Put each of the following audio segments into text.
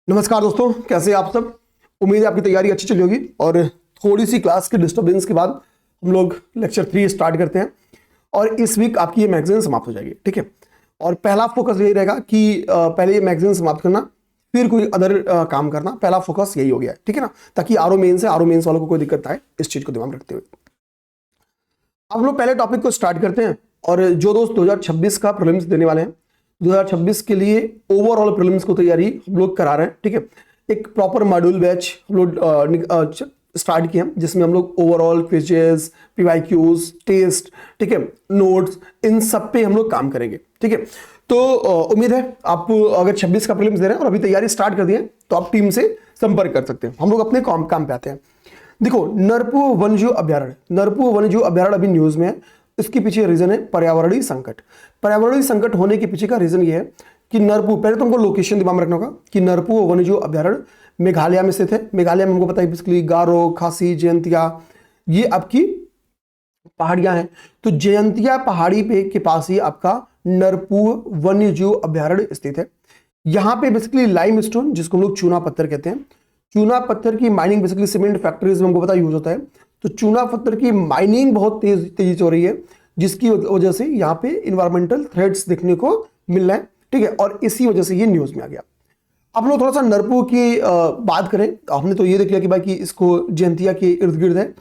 नमस्कार दोस्तों, कैसे हैं आप सब। उम्मीद है आपकी तैयारी अच्छी चली होगी और थोड़ी सी क्लास के डिस्टर्बेंस के बाद हम लोग लेक्चर 3 स्टार्ट करते हैं और इस वीक आपकी ये मैगजीन समाप्त हो जाएगी। ठीक है, और पहला फोकस यही रहेगा कि पहले ये मैगजीन समाप्त करना, फिर कोई अदर काम करना। पहला फोकस यही हो गया है, ठीक है ना, ताकि आरओ मेंस वालों को कोई दिक्कत आए, इस चीज को दिमाग में रखते हुए हम लोग पहले टॉपिक को स्टार्ट करते हैं। और जो दोस्त 2026 का प्रीलिम्स देने वाले हैं, 2026 के लिए ओवरऑल प्रीलिम्स को तैयारी हम लोग करा रहे हैं। ठीक है, एक प्रॉपर मॉड्यूल बैच हम लोग स्टार्ट किए हैं, जिसमें हम लोग ओवरऑल क्विजेस, पीवाईक्यूज, टेस्ट, ठीक है, नोट्स, इन सब पे हम लोग काम करेंगे। ठीक है, तो उम्मीद है आप अगर 26 का प्रीलिम्स दे रहे हैं और अभी तैयारी स्टार्ट कर दी है तो आप टीम से संपर्क कर सकते हैं। हम लोग अपने काम पे आते हैं। देखो, नरपु वन्यजीव अभ्यारण्य अभी न्यूज में है। इसके पीछे रीजन है पर्यावरणीय संकट। पर्यावरणीय संकट होने के पीछे का रीजन ये है कि नरपु, पहले तुमको लोकेशन दिमाग में रखना होगा कि नरपु वन्यजीव अभ्यारण्य मेघालय में स्थित है। मेघालय में हमको पता है बेसिकली गारो, खासी, जयंतिया, ये आपकी पहाड़ियां हैं। तो जयंतिया पहाड़ी पे के पास ही आपका नरपु वन्यजीव अभ्यारण्य स्थित है। यहाँ पे बेसिकली लाइमस्टोन, जिसको हम लोग चूना पत्थर कहते हैं, चूना पत्थर की माइनिंग बेसिकली सीमेंट फैक्ट्रीज में हमको पता यूज होता है। तो चूना पत्थर की माइनिंग बहुत तेजी से हो रही है, जिसकी वजह से यहाँ पे इन्वायरमेंटल थ्रेट्स देखने को मिल रहे हैं। ठीक है, और इसी वजह से ये न्यूज में आ गया। अब लोग थोड़ा सा नरपु की बात करें, हमने तो ये देख लिया कि भाई कि इसको जयंतिया के इर्द गिर्द है।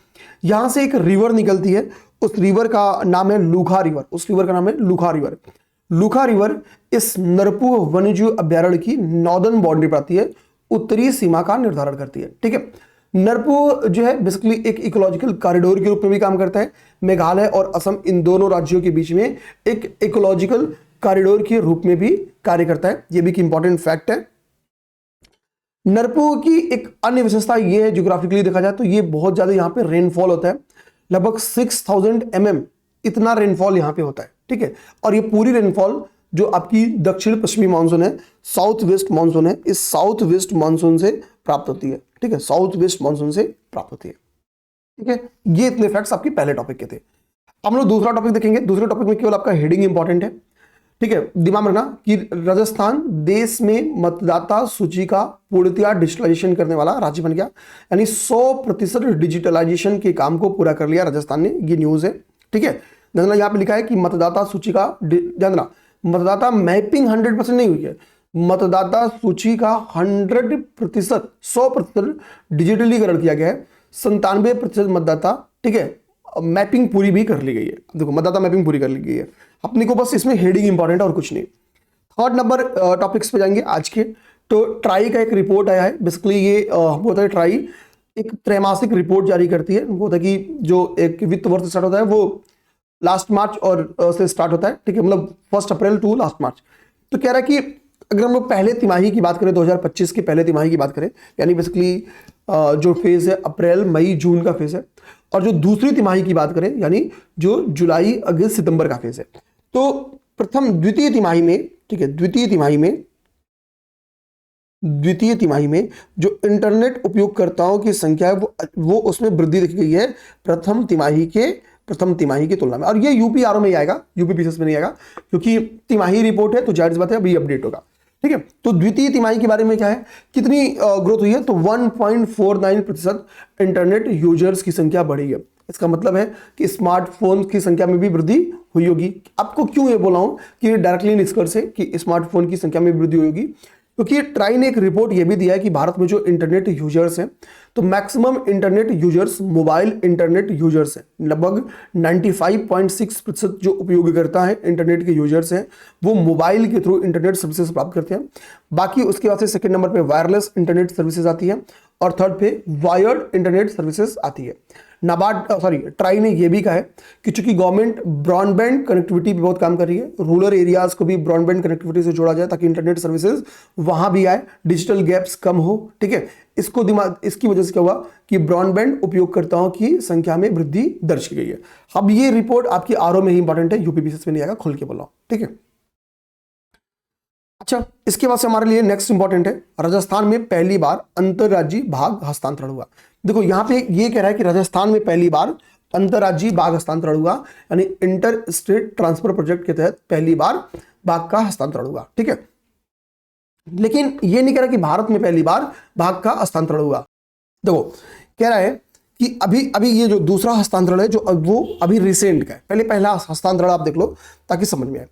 यहां से एक रिवर निकलती है, उस रिवर का नाम है लूखा रिवर। उस रिवर का नाम है लूखा रिवर। लूखा रिवर इस नरपु वन्यजीव अभ्यारण्य की नॉर्दर्न बाउंड्री पर आती है, उत्तरी सीमा का निर्धारण करती है। ठीक है, नरपु जो है बेसिकली एक इकोलॉजिकल कॉरिडोर के रूप में भी काम करता है। मेघालय और असम, इन दोनों राज्यों के बीच में एक इकोलॉजिकल कॉरिडोर के रूप में भी कार्य करता है। यह भी एक इंपॉर्टेंट फैक्ट है। नरपु की एक अन्य विशेषता यह है, ज्योग्राफिकली देखा जाए तो ये बहुत ज्यादा यहाँ पे रेनफॉल होता है। लगभग 6000 mm इतना रेनफॉल यहाँ पे होता है। ठीक है, और ये पूरी रेनफॉल जो आपकी दक्षिण पश्चिमी मानसून है, साउथ वेस्ट मानसून है, इस साउथ वेस्ट मानसून से प्राप्त होती है। ठीक है, साउथ वेस्ट मानसून से प्राप्त होती है। ठीक है, ये इतने फैक्ट्स आपके पहले टॉपिक के थे। हम लोग दूसरा टॉपिक देखेंगे। दूसरे टॉपिक में केवल आपका हेडिंग इंपॉर्टेंट है। ठीक है, दिमाग में रखना कि राजस्थान देश में मतदाता सूची का पूर्णतया डिजिटलाइजेशन करने वाला राज्य बन गया, यानी 100% डिजिटलाइजेशन के काम को पूरा कर लिया राजस्थान ने। ये न्यूज है। ठीक है, यहाँ पे लिखा है कि मतदाता सूची का, जानना, मतदाता मैपिंग 100% नहीं हुई है, मतदाता सूची का 100%, 100% डिजिटलीकरण किया गया है। 97% मतदाता, ठीक है, मैपिंग पूरी भी कर ली गई है। देखो, मतदाता मैपिंग पूरी कर ली गई है। अपने को बस इसमें हेडिंग इंपॉर्टेंट है और कुछ नहीं। थर्ड नंबर टॉपिक्स पे जाएंगे आज के। तो ट्राई का एक रिपोर्ट आया है। बेसिकली ये हमको होता है, ट्राई एक त्रैमासिक रिपोर्ट जारी करती है। हमको होता है कि जो एक वित्त वर्ष स्टार्ट होता है वो लास्ट मार्च और से स्टार्ट होता है। ठीक है, मतलब 1 अप्रैल टू लास्ट मार्च। तो कह रहा है कि अगर हम लोग पहले तिमाही की बात करें, 2025 की पहले तिमाही की बात करें, यानी बेसिकली जो फेज है अप्रैल, मई, जून का फेज है, और जो दूसरी तिमाही की बात करें, यानी जो जुलाई, अगस्त, सितंबर का फेज है, तो द्वितीय तिमाही में, ठीक है, द्वितीय तिमाही में जो इंटरनेट उपयोगकर्ताओं की संख्या है वो उसमें वृद्धि देखी गई है प्रथम तिमाही की तुलना में। और ये यूपी आरओ में ही आएगा, यूपी पीसीएस में नहीं आएगा, क्योंकि तिमाही रिपोर्ट है तो जाहिर सी बात है अभी अपडेट होगा। ठीक है, तो द्वितीय तिमाही के बारे में क्या है, कितनी ग्रोथ हुई है, तो 1.49% इंटरनेट यूजर्स की संख्या बढ़ी है। इसका मतलब है कि स्मार्टफोन की संख्या में भी वृद्धि हुई होगी। आपको क्यों ये बोला हूं कि डायरेक्टली निष्कर्ष है कि स्मार्टफोन की संख्या में वृद्धि हुई होगी, क्योंकि ट्राई ने एक रिपोर्ट ये भी दिया है कि भारत में जो इंटरनेट यूजर्स हैं, तो maximum internet users mobile internet users हैं। लगभग 95.6% जो उपयोगकर्ता हैं, इंटरनेट के यूजर्स हैं, वो मोबाइल के थ्रू इंटरनेट सर्विसेज प्राप्त करते हैं। बाकी उसके बाद से सेकंड नंबर पे वायरलेस इंटरनेट सर्विसेज आती है और थर्ड पे वायर्ड इंटरनेट सर्विसेज आती है। ट्राई ने यह भी कहा है कि चूंकि गवर्नमेंट ब्रॉडबैंड कनेक्टिविटी पे बहुत काम कर रही है, रूरल एरियाज को भी ब्रॉडबैंड कनेक्टिविटी से जोड़ा जाए ताकि इंटरनेट सर्विसेज वहां भी आए, डिजिटल गैप्स कम हो। ठीक है, इसकी वजह से क्या हुआ कि ब्रॉडबैंड उपयोगकर्ताओं की संख्या में वृद्धि दर्ज की गई है। अब ये रिपोर्ट आपकी आरओ में ही इंपॉर्टेंट है, यूपी पीसीएस में नहीं आएगा, खुल के बोला। ठीक है, अच्छा, इसके बाद से हमारे लिए नेक्स्ट इंपॉर्टेंट है, राजस्थान में पहली बार अंतरराज्यीय भाग हस्तांतरण हुआ। देखो, यहां पे ये कह रहा है कि राजस्थान में पहली बार अंतरराज्यीय भाग हस्तांतरण हुआ, यानी इंटर स्टेट ट्रांसफर प्रोजेक्ट के तहत पहली बार भाग का हस्तांतरण हुआ। ठीक है, लेकिन ये नहीं कह रहा कि भारत में पहली बार बाघ का हस्तांतरण हुआ। देखो कह रहा है कि अभी अभी ये जो दूसरा हस्तांतरण है जो वो अभी रिसेंट का है, पहला हस्तांतरण आप देख लो ताकि समझ में आए।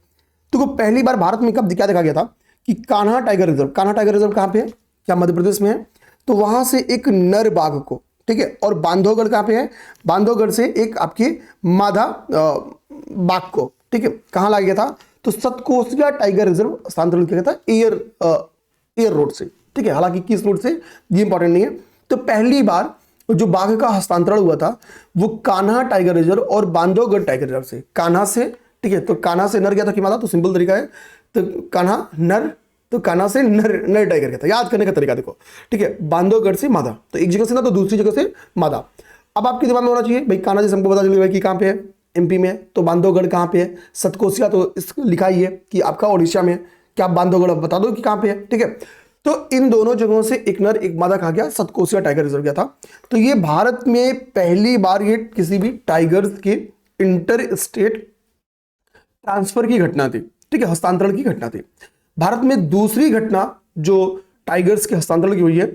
तो पहली बार भारत में कब क्या देखा गया था कि Kanha tiger reserve, Kanha tiger reserve कहां पे है, क्या मध्य प्रदेश में है, तो वहां से एक नर बाघ को, ठीक है, और बांधवगढ़ कहां पे है, बांधवगढ़ से एक आपके मादा बाघ को, ठीक है, कहां लाया गया था, तो सतकोसिया टाइगर रिजर्व हस्तांतरण किया गया था एयर रोड से, ठीक है, हालांकि किस रोड से ये इंपॉर्टेंट नहीं है। तो पहली बार जो बाघ का हस्तांतरण हुआ था वो कान्हा टाइगर रिजर्व और बांधवगढ़ टाइगर रिजर्व से, कान्हा से, ठीक है, तो कान्हा से नर गया था कि मादा, तो सिंपल तरीका है, तो कान्हा नर, तो कान्हा से नर टाइगर गया था, याद करने का तरीका देखो, ठीक है, बांधवगढ़ से मादा, तो एक जगह से ना तो दूसरी जगह से मादा। अब आपके दिमाग में होना चाहिए भाई कान्हा जैसे हमको पता चल गया कि कहां पे है, एमपी में, तो बांधवगढ़ कहां पे है, सतकोसिया तो इस लिखा ही है कि आपका ओडिशा में, क्या आप बांधवगढ़ बता दो कि कहां पे है, ठीक है। तो इन दोनों जगहों से एक नर एक मादा कहा गया, सतकोसिया टाइगर रिजर्व गया था। तो ये भारत में पहली बार ये किसी भी टाइगर्स के इंटर स्टेट ट्रांसफर की घटना थी, ठीक है, हस्तांतरण की घटना थी। भारत में दूसरी घटना जो टाइगर्स के हस्तांतरण की हुई है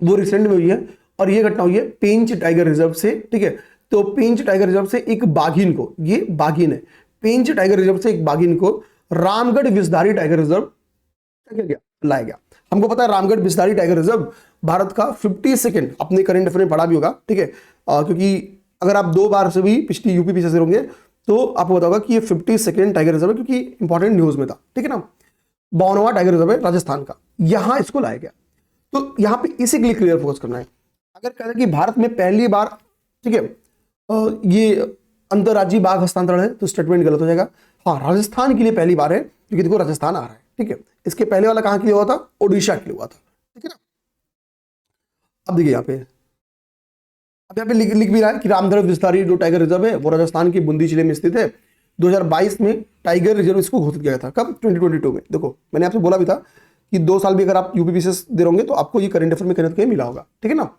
वो रिसेंट में हुई है, और ये घटना हुई है पेंच टाइगर रिजर्व से, ठीक है। तो पेंच टाइगर रिजर्व से एक बाघिन को, ये बाघिन है, पेंच टाइगर रिजर्व से एक बाघिन को रामगढ़ विषधारी टाइगर रिजर्व लाया गया। हमको पता है रामगढ़ विषधारी टाइगर रिजर्व भारत का 52nd, अपने करंट अफेयर में पढ़ा भी होगा, ठीक है, क्योंकि अगर आप 2 बार से भी पिछली यूपी पीछे से होंगे तो आपको पता होगा कि ये 52nd टाइगर रिजर्व है, क्योंकि इंपॉर्टेंट न्यूज में था, ठीक है ना। 52वां टाइगर रिजर्व है राजस्थान का, यहां इसको लाया गया। तो यहां पे इसी के लिए क्लियर फोकस करना है। अगर कहते हैं कि भारत में पहली बार, ठीक है, ये अंतरराज्यीय बाघ हस्तांतरण है तो स्टेटमेंट गलत हो जाएगा। हाँ, राजस्थान के लिए पहली बार है, क्योंकि देखो राजस्थान आ रहा है, ठीक है। इसके पहले वाला कहां के लिए हुआ था, ओडिशा के लिए हुआ था, ठीक है ना। अब देखिए यहाँ पे, अब यहाँ पे लिख भी रहा है कि रामगढ़ विषधारी जो टाइगर रिजर्व है वो राजस्थान के बूंदी जिले में स्थित है। 2022 में टाइगर रिजर्व इसको घोषित किया गया था, कब, 2022 में। देखो मैंने आपसे बोला भी था कि 2 साल भी अगर आप यूपीपीसीएस दे रहोगे तो आपको ये करंट अफेयर में कहीं ना कहीं मिला होगा, ठीक है ना।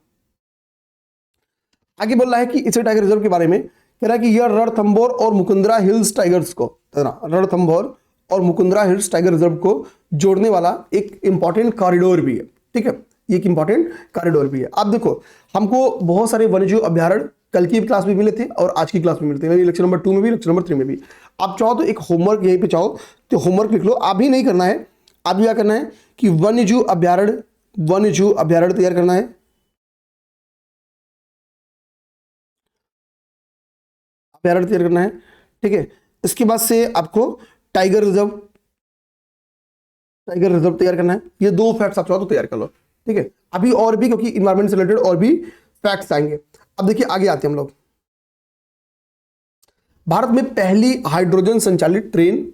आगे बोल रहा है कि इसे टाइगर रिजर्व के बारे में कह रहा है कि यह रणथंभौर और मुकुंदरा हिल्स टाइगर्स को, रणथंभौर और मुकुंदरा हिल्स टाइगर रिजर्व को जोड़ने वाला एक इंपॉर्टेंट कॉरिडोर भी है, ठीक है, ये एक इंपॉर्टेंट कॉरिडोर भी है। अब देखो हमको बहुत सारे वन्यजीव अभ्यारण्य कल की क्लास में मिले थे और आज की क्लास में मिलते हैं, लेक्चर नंबर 2 में भी, लेक्चर नंबर 3 में भी। आप चाहो तो एक होमवर्क यहीं पे चाहो तो होमवर्क लिख लो, आप भी नहीं करना है, आप क्या करना है कि वन्यजीव अभ्यारण्य तैयार करना है, अभ्यारण्य तैयार करना है, ठीक है। इसके बाद से आपको टाइगर रिजर्व तैयार करना है। ये 2 फैक्ट्स आप चाहो तो तैयार कर लो, ठीक है। अभी और भी, क्योंकि इन्वायरमेंट से रिलेटेड और भी फैक्ट्स आएंगे। अब देखिए आगे आते हैं हम लोग। भारत में पहली हाइड्रोजन संचालित ट्रेन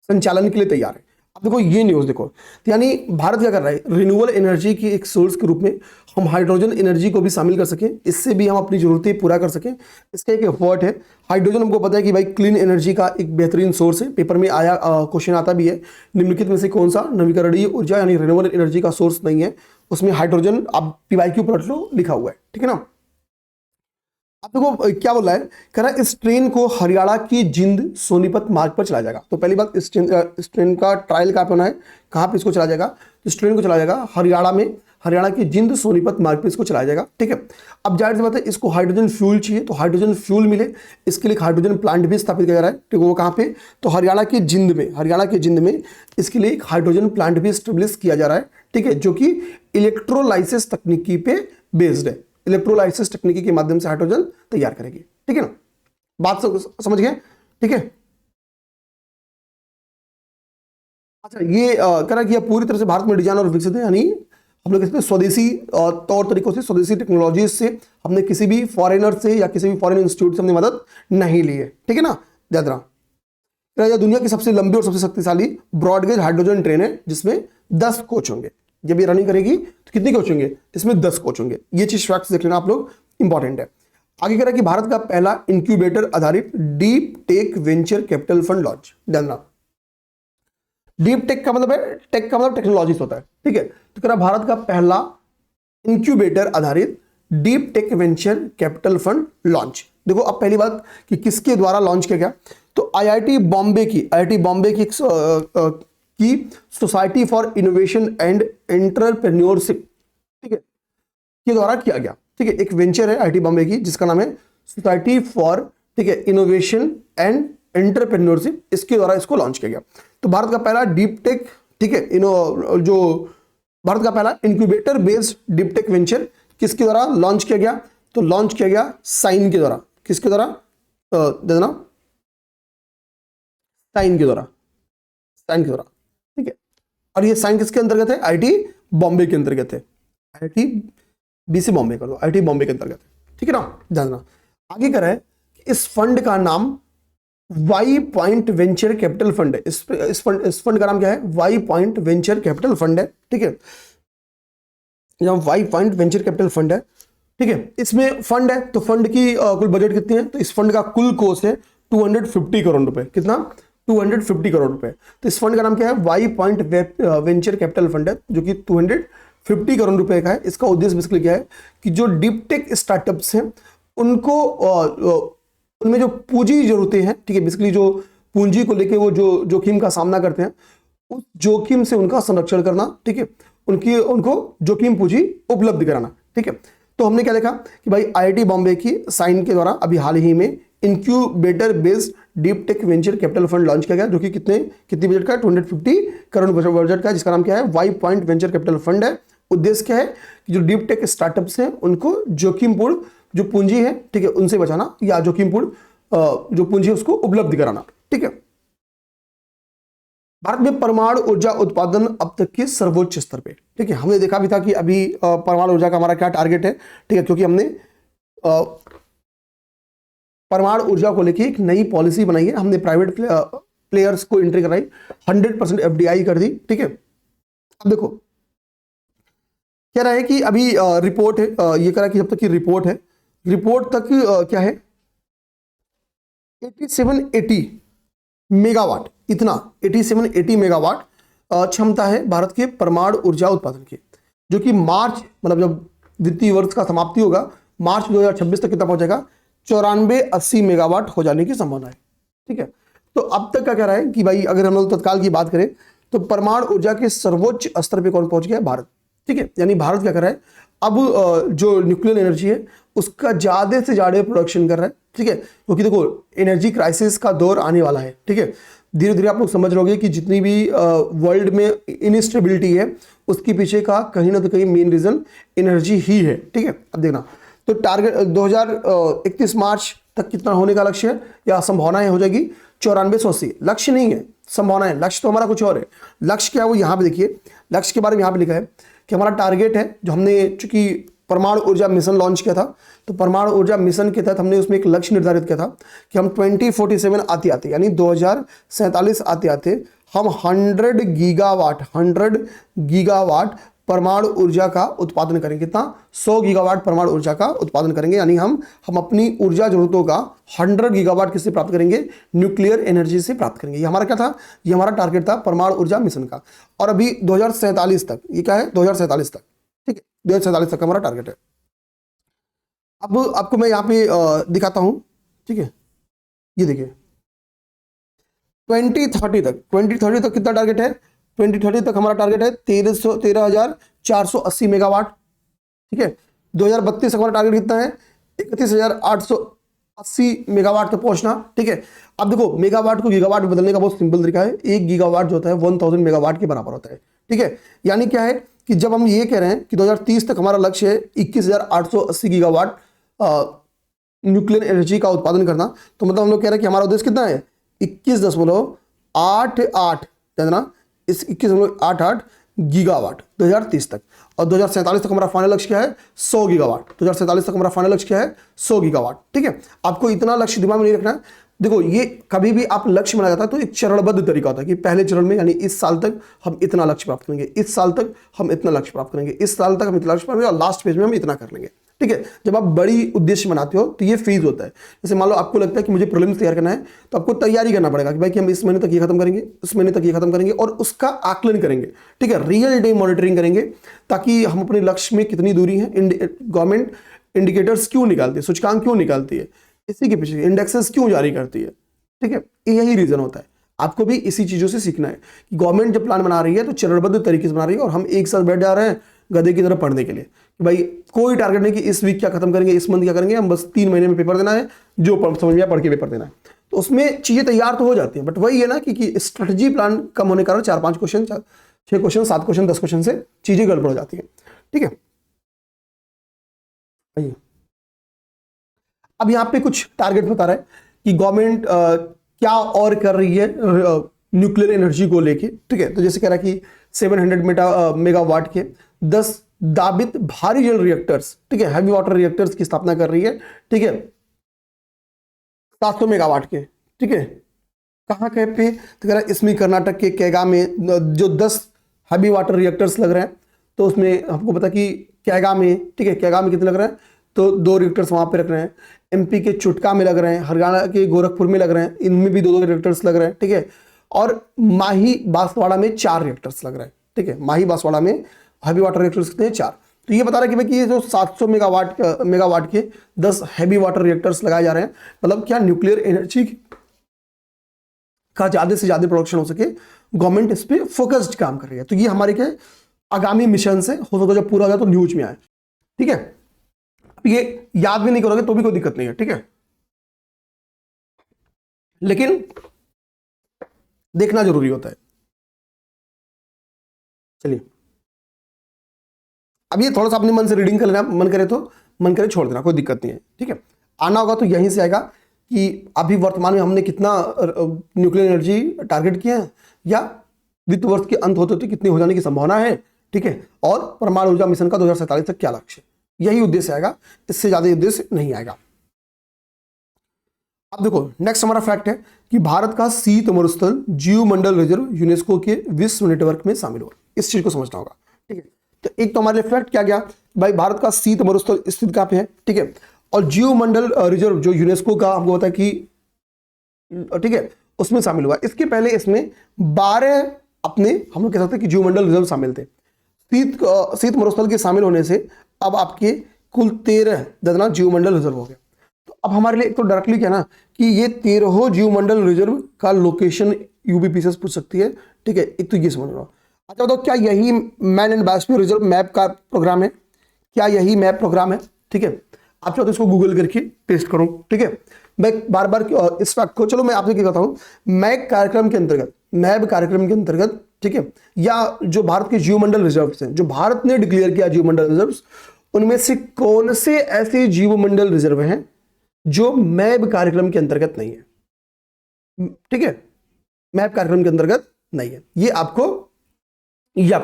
संचालन के लिए तैयार है। अब देखो ये न्यूज देखो, तो यानी भारत क्या कर रहा है, रिन्यूएबल एनर्जी की एक सोर्स के रूप में हम हाइड्रोजन एनर्जी को भी शामिल कर सकें, इससे भी हम अपनी जरूरतें पूरा कर सकें, इसका एक एफर्ट है। हाइड्रोजन हमको पता है कि भाई क्लीन एनर्जी का एक बेहतरीन सोर्स है, पेपर में आया, क्वेश्चन आता भी है, निम्नलिखित में से कौन सा नवीकरणीय ऊर्जा यानी रिन्यूएबल एनर्जी का सोर्स नहीं है, उसमें हाइड्रोजन, आप PYQ पलट लो, लिखा हुआ है, ठीक है ना। अब देखो क्या बोल रहा है, कह रहा है इस ट्रेन को हरियाणा की जिंद सोनीपत मार्ग पर चलाया जाएगा। तो पहली बात, इस ट्रेन का ट्रायल कहाँ पे होना है, कहाँ पे इसको चलाया जाएगा, इस ट्रेन को चलाया जाएगा हरियाणा में, हरियाणा की जिंद सोनीपत मार्ग पे इसको चलाया जाएगा, ठीक है। अब जाहिर सी बात है इसको हाइड्रोजन फ्यूल चाहिए, तो हाइड्रोजन फ्यूल मिले इसके लिए हाइड्रोजन प्लांट भी स्थापित किया जा रहा है, ठीक है। वो कहाँ पे, तो हरियाणा की जिंद में इसके लिए एक हाइड्रोजन प्लांट भी स्टेब्लिश किया जा रहा है, ठीक है, जो कि इलेक्ट्रोलाइसिस तकनीकी पे बेस्ड है, इलेक्ट्रोलाइसिस तकनीकी के माध्यम से हाइड्रोजन तैयार करेगी, ठीक है ना। बात समझ गए, ठीक है। अच्छा, ये कह रहा कि यह पूरी तरह से भारत में डिजाइन और विकसित है, यानी हम लोग इसमें स्वदेशी तौर तरीकों से, स्वदेशी टेक्नोलॉजी से, हमने किसी भी फॉरेनर से या किसी भी फॉरेन इंस्टीट्यूट से हमने मदद नहीं ली है, ठीक है ना। याद रहा, यह दुनिया की सबसे लंबी और सबसे शक्तिशाली ब्रॉडगेज हाइड्रोजन ट्रेन है, जिसमें 10 कोच होंगे। जब ये रनिंग करेगी तो कितने कोच होंगे, इसमें 10 कोच होंगे। ये चीज फैक्ट्स देख लेना आप लोग, इंपॉर्टेंट है। आगे कह रहा है कि भारत का पहला इंक्यूबेटर आधारित deep tech venture capital fund launch. जानना, डीप टेक का मतलब है, टेक का मतलब टेक्नोलॉजी होता है, ठीक है। तो कह रहा भारत का पहला इंक्यूबेटर आधारित deep tech venture capital fund launch. देखो अब पहली बात कि किसके द्वारा लॉन्च किया गया, तो आईआईटी बॉम्बे की कि society for innovation and entrepreneurship, ठीक है, के द्वारा किया गया। ठीक है, एक वेंचर है आईआईटी बॉम्बे की जिसका नाम है सोसाइटी फॉर, ठीक है, इनोवेशन एंड एंटरप्रेन्योरशिप, इसके द्वारा इसको लॉन्च किया गया। तो भारत का पहला डीप टेक, ठीक है, जो भारत का पहला incubator based deep tech venture किसके द्वारा लॉन्च किया गया? तो लॉन्च किया गया साइन के द्वारा। किसके द्वारा? दे देना, साइन के द्वारा, साइन के द्वारा, ठीक है। और ये साइन किसके अंतर्गत है? आईआईटी बॉम्बे के अंतर्गत है, आईआईटी बीसी बॉम्बे कर दो, आईआईटी बॉम्बे के अंतर्गत है, ठीक है ना, जानना। आगे कर है कि इस फंड का नाम Y point venture capital fund है। इस फंड का नाम क्या है? Y point venture capital fund है, ठीक है, Y point venture capital fund है, ठीक है। इसमें फंड है तो फंड की कुल बजट कितनी है? तो इस फंड का कुल कोस्ट है 250 करोड़ रुपए। कितना? 250 करोड़ रुपए। तो इस फंड का नाम क्या है? Y point venture capital fund है, जो कि 250 करोड़ रुपए का है। इसका उद्देश्य बेसिकली क्या है कि जो डीप टेक स्टार्टअप्स हैं उनको उनमें जो पूंजी जरूरतें हैं, ठीक है, बेसिकली जो पूंजी को लेके वो जो जोखिम का सामना करते हैं, उस जोखिम से उनका संरक्षण करना, ठीक है, उनको जोखिम पूंजी उपलब्ध कराना, ठीक है। तो हमने क्या देखा कि भाई आईआईटी बॉम्बे की साइन के द्वारा अभी हाल ही में incubator based deep tech venture capital fund launch किया गया, जो कि कितनी बजट का है? 250 करोड़ बजट का, जिसका नाम क्या है? Y point venture capital fund है। उद्देश्य क्या है कि जो डीप टेक स्टार्टअप्स हैं उनको जोखिमपूर्ण जो पूंजी है, ठीक है, उनसे बचाना, या जोखिमपूर्ण जो पूंजी है उसको उपलब्ध कराना, ठीक है। भारत में परमाणु ऊर्जा उत्पादन अब तक के सर्वोच्च स्तर पे, ठीक है। हमने देखा भी था कि अभी परमाणु ऊर्जा का हमारा क्या टारगेट है, ठीक है, क्योंकि हमने परमाणु ऊर्जा को लेकर एक नई पॉलिसी बनाई है, हमने प्राइवेट प्लेयर्स को एंट्री कराई, 100% एफडीआई कर दी, ठीक है। अब देखो कह रहा है कि अभी रिपोर्ट है, ये कह रहा है कि जब तक की रिपोर्ट है, रिपोर्ट तक क्या है 8780 मेगावाट, इतना 8780 मेगावाट क्षमता है भारत के परमाणु ऊर्जा उत्पादन की, जो कि मार्च, मतलब जब वित्तीय वर्ष का समाप्ति होगा मार्च 2026 तक कितना पहुंचेगा? 9480 मेगावाट हो जाने की संभावना है, ठीक है। तो अब तक क्या कह रहा है कि भाई अगर हम लोग तत्काल की बात करें तो परमाणु ऊर्जा के सर्वोच्च स्तर पे कौन पहुंच गया? भारत, ठीक है। यानी भारत क्या कर रहा है अब जो न्यूक्लियर एनर्जी है उसका ज्यादा से ज्यादा प्रोडक्शन कर रहा है, ठीक है, क्योंकि देखो एनर्जी क्राइसिस का दौर आने वाला है, ठीक है। धीरे धीरे आप लोग समझ लोगे कि जितनी भी वर्ल्ड में इनस्टेबिलिटी है उसके पीछे का कहीं ना कहीं मेन रीजन एनर्जी ही है, ठीक है। अब देखना तो टारगेट 2031 मार्च तक कितना होने का लक्ष्य है या संभावनाएं हो जाएगी? 9480। लक्ष्य नहीं है, संभावना है। लक्ष्य तो हमारा कुछ और है। लक्ष्य क्या है वो यहाँ पे देखिए, लक्ष्य के बारे में यहाँ पे लिखा है कि हमारा टारगेट है, जो हमने चूंकि परमाणु ऊर्जा मिशन लॉन्च किया था, तो परमाणु ऊर्जा मिशन के तहत हमने उसमें एक लक्ष्य निर्धारित किया था कि हम 2047 आते आते यानी 2047 आते आते हम 100 गीगावाट परमाणु ऊर्जा का उत्पादन करेंगे। कितना? 100 गीगावाट परमाणु ऊर्जा का उत्पादन करेंगे, यानी हम अपनी ऊर्जा जरूरतों का 100 गीगावाट किससे प्राप्त करेंगे? न्यूक्लियर एनर्जी से प्राप्त करेंगे। ये हमारा क्या था? ये हमारा टारगेट था परमाणु ऊर्जा मिशन का। और अभी 2047 तक, ये क्या है? 2047 तक, ठीक है, 2047 तक हमारा टारगेट है। अब आपको मैं यहाँ पे दिखाता हूं, ठीक है, ये देखिए 2030 तक कितना टारगेट है? 2030 तक हमारा टारगेट है 13,480 मेगावाट, ठीक है। 2032 तक हमारा टारगेट कितना है? 31,880 मेगावाट तक पहुंचना, ठीक है। अब देखो मेगावाट को गीगावाट में बदलने का बहुत सिंपल तरीका है। 1 गीगावाट जो होता है 1000 मेगावाट के बराबर होता है, ठीक है। यानी क्या है कि जब हम ये कह रहे हैं कि 2030 तक हमारा लक्ष्य है 21,880 गीगावाट न्यूक्लियर एनर्जी का उत्पादन करना, तो मतलब हम लोग कह रहे हैं कि हमारा उद्देश्य कितना है? 21.88 देना, इस 21.88 गीगावाट 2030 तक। और 2047 तक हमारा फाइनल लक्ष्य क्या है? 100 गीगावाट। 2047 तक हमारा फाइनल लक्ष्य क्या है? 100 गीगावाट, ठीक है। आपको इतना लक्ष्य दिमाग में नहीं रखना है। देखो ये कभी भी आप लक्ष्य बनाया जाता है तो एक चरणबद्ध तरीका होता है कि पहले चरण में यानी इस साल तक हम इतना लक्ष्य प्राप्त करेंगे, इस साल तक हम इतना लक्ष्य प्राप्त करेंगे, इस साल तक हम इतना लक्ष्य प्राप्त करेंगे और लास्ट फेज में हम इतना कर लेंगे, ठीक है। जब आप बड़ी उद्देश्य बनाते हो तो ये फेज होता है। जैसे मान लो आपको लगता है कि मुझे प्रीलिम्स तैयार करना है, तो आपको तैयारी करना पड़ेगा कि भाई कि हम इस महीने तक ये खत्म करेंगे, इस महीने तक ये खत्म करेंगे और उसका आकलन करेंगे, ठीक है, रियल टाइम मॉनिटरिंग करेंगे, ताकि हम अपने लक्ष्य में कितनी दूरी है। गवर्नमेंट इंडिकेटर्स क्यों निकालती है, सूचकांक क्यों निकालती है, इसी के पीछे इंडेक्सेस क्यों जारी करती है, ठीक है, यही रीजन होता है। आपको भी इसी चीज़ों से सीखना है कि गवर्नमेंट जब प्लान बना रही है तो चरणबद्ध तरीके से बना रही है, और हम एक साथ बैठ जा रहे हैं गधे की तरह पढ़ने के लिए कि भाई कोई टारगेट नहीं कि इस वीक क्या खत्म करेंगे, इस मंथ क्या करेंगे, हम बस 3 महीने में पेपर देना है, जो समझ में आया पढ़ के पेपर देना है। तो उसमें चीज़ें तैयार तो हो जाती हैं, बट वही है ना कि स्ट्रेटजी प्लान कम होने के कारण 4-5 क्वेश्चन, 6 क्वेश्चन, 7 क्वेश्चन, 10 क्वेश्चन से चीज़ें गड़बड़ हो जाती है। ठीक है, आइए अब यहाँ पे कुछ टारगेट बता रहा है कि गवर्नमेंट क्या और कर रही है न्यूक्लियर एनर्जी को लेके। ठीक है, तो जैसे कह रहा है कि 700 मेगावाट के 10 दाबित भारी जल रिएक्टर्स, ठीक है, हैवी वाटर रिएक्टर्स की स्थापना कर रही है। ठीक है, 700 मेगावाट के। ठीक है, कहाँ कह पे, तो कह रहा है इसमें कर्नाटक के कैगा में जो 10 हैवी वाटर रिएक्टर्स लग रहे हैं, तो उसमें आपको पता कि कैगा में, ठीक है, कैगा में कितने लग रहे हैं, तो 2 रिएक्टर्स वहां पे रख रहे हैं। एमपी के चुटका में लग रहे हैं, हरियाणा के गोरखपुर में लग रहे हैं, इनमें भी 2 रिएक्टर्स लग रहे हैं। ठीक है, और माही बांसवाड़ा में 4 रिएक्टर्स लग रहे हैं। ठीक है, माही बांसवाड़ा में हैवी वाटर रिएक्टर्स कितने हैं, 4। तो ये बता रहा है कि भाई कि ये जो 700 मेगावाट के 10 हैवी वाटर रिएक्टर्स लगाए जा रहे हैं, मतलब क्या न्यूक्लियर एनर्जी का ज्यादा से ज्यादा प्रोडक्शन हो सके, गवर्नमेंट इस पे फोकस्ड काम कर रही है। तो ये हमारे के आगामी मिशन से हो सकता है जब पूरा हो जाए तो न्यूज में आए। ठीक है, अब ये याद भी नहीं करोगे तो भी कोई दिक्कत नहीं है। ठीक है, लेकिन देखना जरूरी होता है। चलिए अब ये थोड़ा सा अपने मन से रीडिंग कर लेना, मन करे तो मन करे छोड़ देना, कोई दिक्कत नहीं है। ठीक है, आना होगा तो यहीं से आएगा कि अभी वर्तमान में हमने कितना न्यूक्लियर एनर्जी टारगेट किया है, या वित्त वर्ष के अंत होते होते कितनी हो जाने की संभावना है। ठीक है, और परमाणु ऊर्जा मिशन का 2047 तक क्या लक्ष्य, यही उद्देश्य आएगा, इससे ज्यादा उद्देश्य नहीं आएगा। अब देखो नेक्स्ट हमारा फैक्ट है कि भारत का शीत मरुस्थल जीवमंडल रिजर्व यूनेस्को के विश्व नेटवर्क में शामिल हो। इस चीज को समझना होगा। ठीक है, तो एक तो हमारे लिए फैक्ट क्या गया, भाई भारत का शीत मरुस्थल स्थित कहां पे है। ठीक है, और जीवमंडल रिजर्व जो यूनेस्को का हमको पता है कि, ठीक है, उसमें शामिल हुआ। इसके पहले इसमें 12 अपने हम लोग कह सकते हैं कि जीवमंडल रिजर्व शामिल थे। शीत मरुस्थल के शामिल होने से अब आपके कुल 13 जीवमंडल रिजर्व हो गए। तो अब हमारे लिए एक तो डायरेक्टली क्या ना कि ये 13 जीवमंडल रिजर्व का लोकेशन यूबीपीसीएस पूछ सकती है। ठीक है, एक तो ये समझ लो। अच्छा बताओ क्या यही man and biosphere reserve map का प्रोग्राम है, क्या यही मैप प्रोग्राम है। ठीक है, आप चाहो तो इसको गूगल करके टेस्ट करो। ठीक है, मैं बार बार इस फैक्ट को, चलो मैं आपसे क्या कहता हूँ, मैप कार्यक्रम के अंतर्गत, ठीक है, या जो भारत के जीवमंडल रिजर्व हैं, जो भारत ने डिक्लेयर किया जीवमंडल रिजर्व, उनमें से कौन से ऐसे जीवमंडल रिजर्व हैं जो मैप कार्यक्रम के अंतर्गत नहीं है। ठीक है, मैप कार्यक्रम के अंतर्गत नहीं है, ये आपको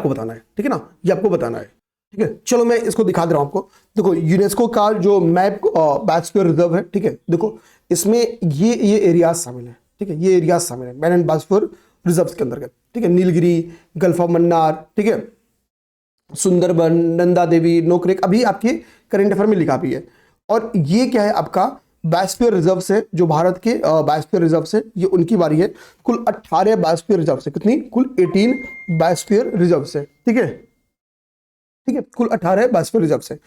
बताना है। ठीक है ना, ये आपको बताना है। ठीक है, चलो मैं इसको दिखा दे रहा हूं आपको। देखो यूनेस्को का जो मैप बायोस्फीयर रिजर्व है, ठीक है, देखो इसमें ये एरियाज शामिल है। ठीक है, ये एरियाज शामिल है मैन एंड बायोस्फीयर रिजर्व के अंतर्गत। ठीक है, नीलगिरी, गल्फ ऑफ मन्नार, ठीक है, सुंदरबन, नंदा देवी, नोकरेक, अभी आपके करंट अफेयर में लिखा भी है। और ये क्या है आपका बायोस्फीयर रिजर्व से, जो भारत के बायोस्फीयर रिजर्व से, ये उनकी बारी है। कुल 18 बायोस्फीयर रिजर्व से, कितनी, कुल 18 बायोस्फीयर रिजर्व से। ठीक है, ठीक है, कुल 18 बायोस्फीयर रिजर्व से।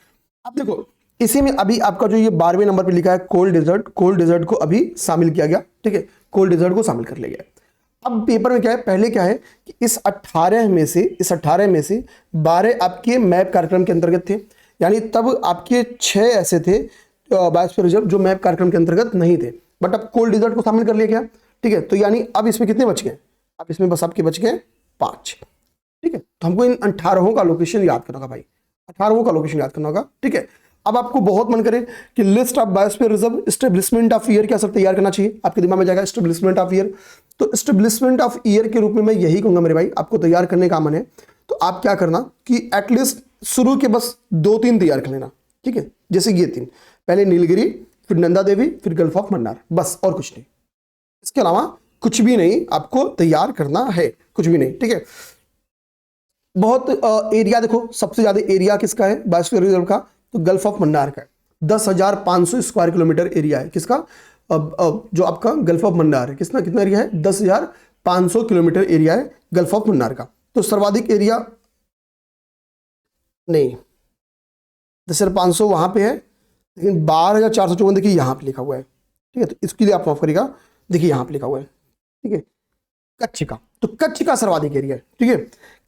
अब देखो इसी में अभी आपका जो ये 12वें नंबर पे लिखा है कोल्ड डेजर्ट को अभी शामिल किया गया। ठीक है, कोल्ड डेजर्ट को शामिल कर लिया गया। अब पेपर में क्या है, पहले क्या है कि इस 18 में से 12 आपके मैप कार्यक्रम के अंतर्गत थे, यानी तब आपके 6 ऐसे थे बायोस्फीयर रिजर्व जो मैप कार्यक्रम के अंतर्गत नहीं थे, बट अब कोल्ड डेजर्ट को शामिल कर लिया गया। ठीक है, तो यानी अब इसमें कितने बच गए, अब इसमें बस आपके बच गए 5। ठीक है, तो हमको इन 18 का लोकेशन याद करना होगा भाई, 18 का लोकेशन याद करना होगा। ठीक है, अब आपको बहुत मन करे कि list of biosphere reserve establishment of year क्या सब तैयार करना चाहिए, आपके दिमाग में जाएगा एस्टेब्लिशमेंट ऑफ ईयर। तो एस्टेब्लिशमेंट ऑफ ईयर के रूप में मैं यही कहूंगा मेरे भाई, आपको तैयार करने का मन है तो आप क्या करना कि एटलीस्ट शुरू के बस 2-3 तैयार कर लेना। ठीक है, जैसे ये 3, पहले नीलगिरी, फिर नंदा देवी, फिर गल्फ ऑफ मन्नार, बस और कुछ नहीं, इसके अलावा कुछ भी नहीं आपको तैयार करना है, कुछ भी नहीं। ठीक है, बहुत एरिया देखो, सबसे ज्यादा एरिया किसका है बायोस्फीयर रिजर्व का, तो गल्फ ऑफ मन्नार का है। 10,500 स्क्वायर किलोमीटर एरिया है किसका, जो आपका गल्फ ऑफ मन्नार है, कितना एरिया है, 10,500 किलोमीटर एरिया है गल्फ ऑफ मन्नार का। तो सर्वाधिक एरिया नहीं, 10,500 वहां पे है, लेकिन 12,454 देखिए यहाँ पे लिखा हुआ है। ठीक है, तो इसके लिए आप माफ करिएगा, देखिए यहाँ पे लिखा हुआ है। ठीक है, कच्छ का, तो कच्छ का सर्वाधिक एरिया है, ठीक है,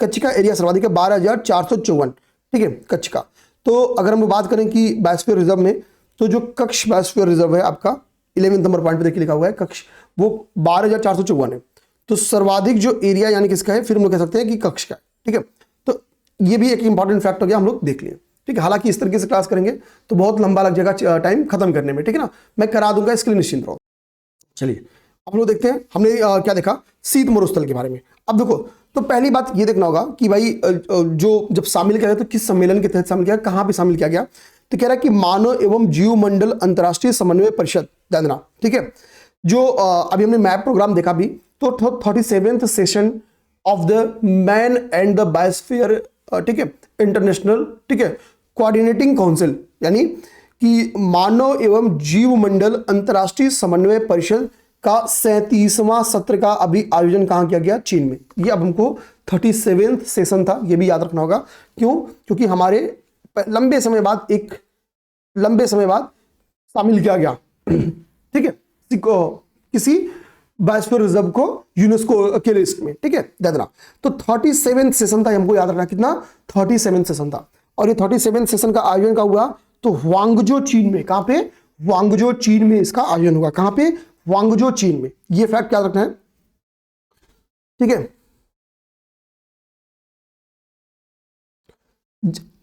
कच्छ का एरिया सर्वाधिक है 12,454, ठीक है, कच्छ का। तो अगर हम बात करें कि बायोस्फीयर रिजर्व में, तो जो कच्छ बायोस्फीयर रिजर्व है आपका 11 नंबर पॉइंट पे देखिए लिखा हुआ है कच्छ, वो 12,454 है। तो सर्वाधिक जो एरिया यानी किसका है, फिर हम लोग कह सकते हैं कि कच्छ का है, ठीक है। तो ये भी एक इंपॉर्टेंट फैक्ट हो गया, हम लोग देख लिए, ठीक है। हालांकि इस तरीके से क्लास करेंगे तो बहुत लंबा लग जाएगा टाइम खत्म करने में, ठीक है ना, मैं करा दूंगा, इसके लिए निश्चिंत रहो। चलिए हम लोग देखते हैं, हमने क्या देखा शीत मरुस्थल के बारे में। अब देखो, तो पहली बात ये देखना होगा कि भाई जो जब शामिल किया गया तो किस सम्मेलन के तहत शामिल किया, कहां पे शामिल किया गया, तो कह रहा है कि मानव एवं जीव मंडल अंतरराष्ट्रीय समन्वय परिषद, ध्यान देना, ठीक है। जो अभी हमने मैप प्रोग्राम देखा भी, तो 37th session of the man and the biosphere, ठीक है, इंटरनेशनल, ठीक है, कोऑर्डिनेटिंग काउंसिल, यानी कि मानव एवं जीव मंडल अंतरराष्ट्रीय समन्वय परिषद का 37वां सत्र का अभी आयोजन कहां किया गया, चीन में। ये अब हमको 37th सेशन था, ये भी याद रखना होगा। क्यों, क्योंकि हमारे लंबे समय बाद शामिल किया गया, ठीक है, किसी बायोस्फीयर रिजर्व को यूनेस्को के लिस्ट में, ठीक है, ध्यान देना। तो 37th सेशन था, हमको याद रखना कितना, 37 सेशन था। और ये 37 सेशन का आयोजन का हुआ तो वांगजो चीन में, कहां पे, वांगजो चीन में इसका आयोजन हुआ, कहां पे, वांगजो चीन में। ये फैक्ट याद रखना है, ठीक है।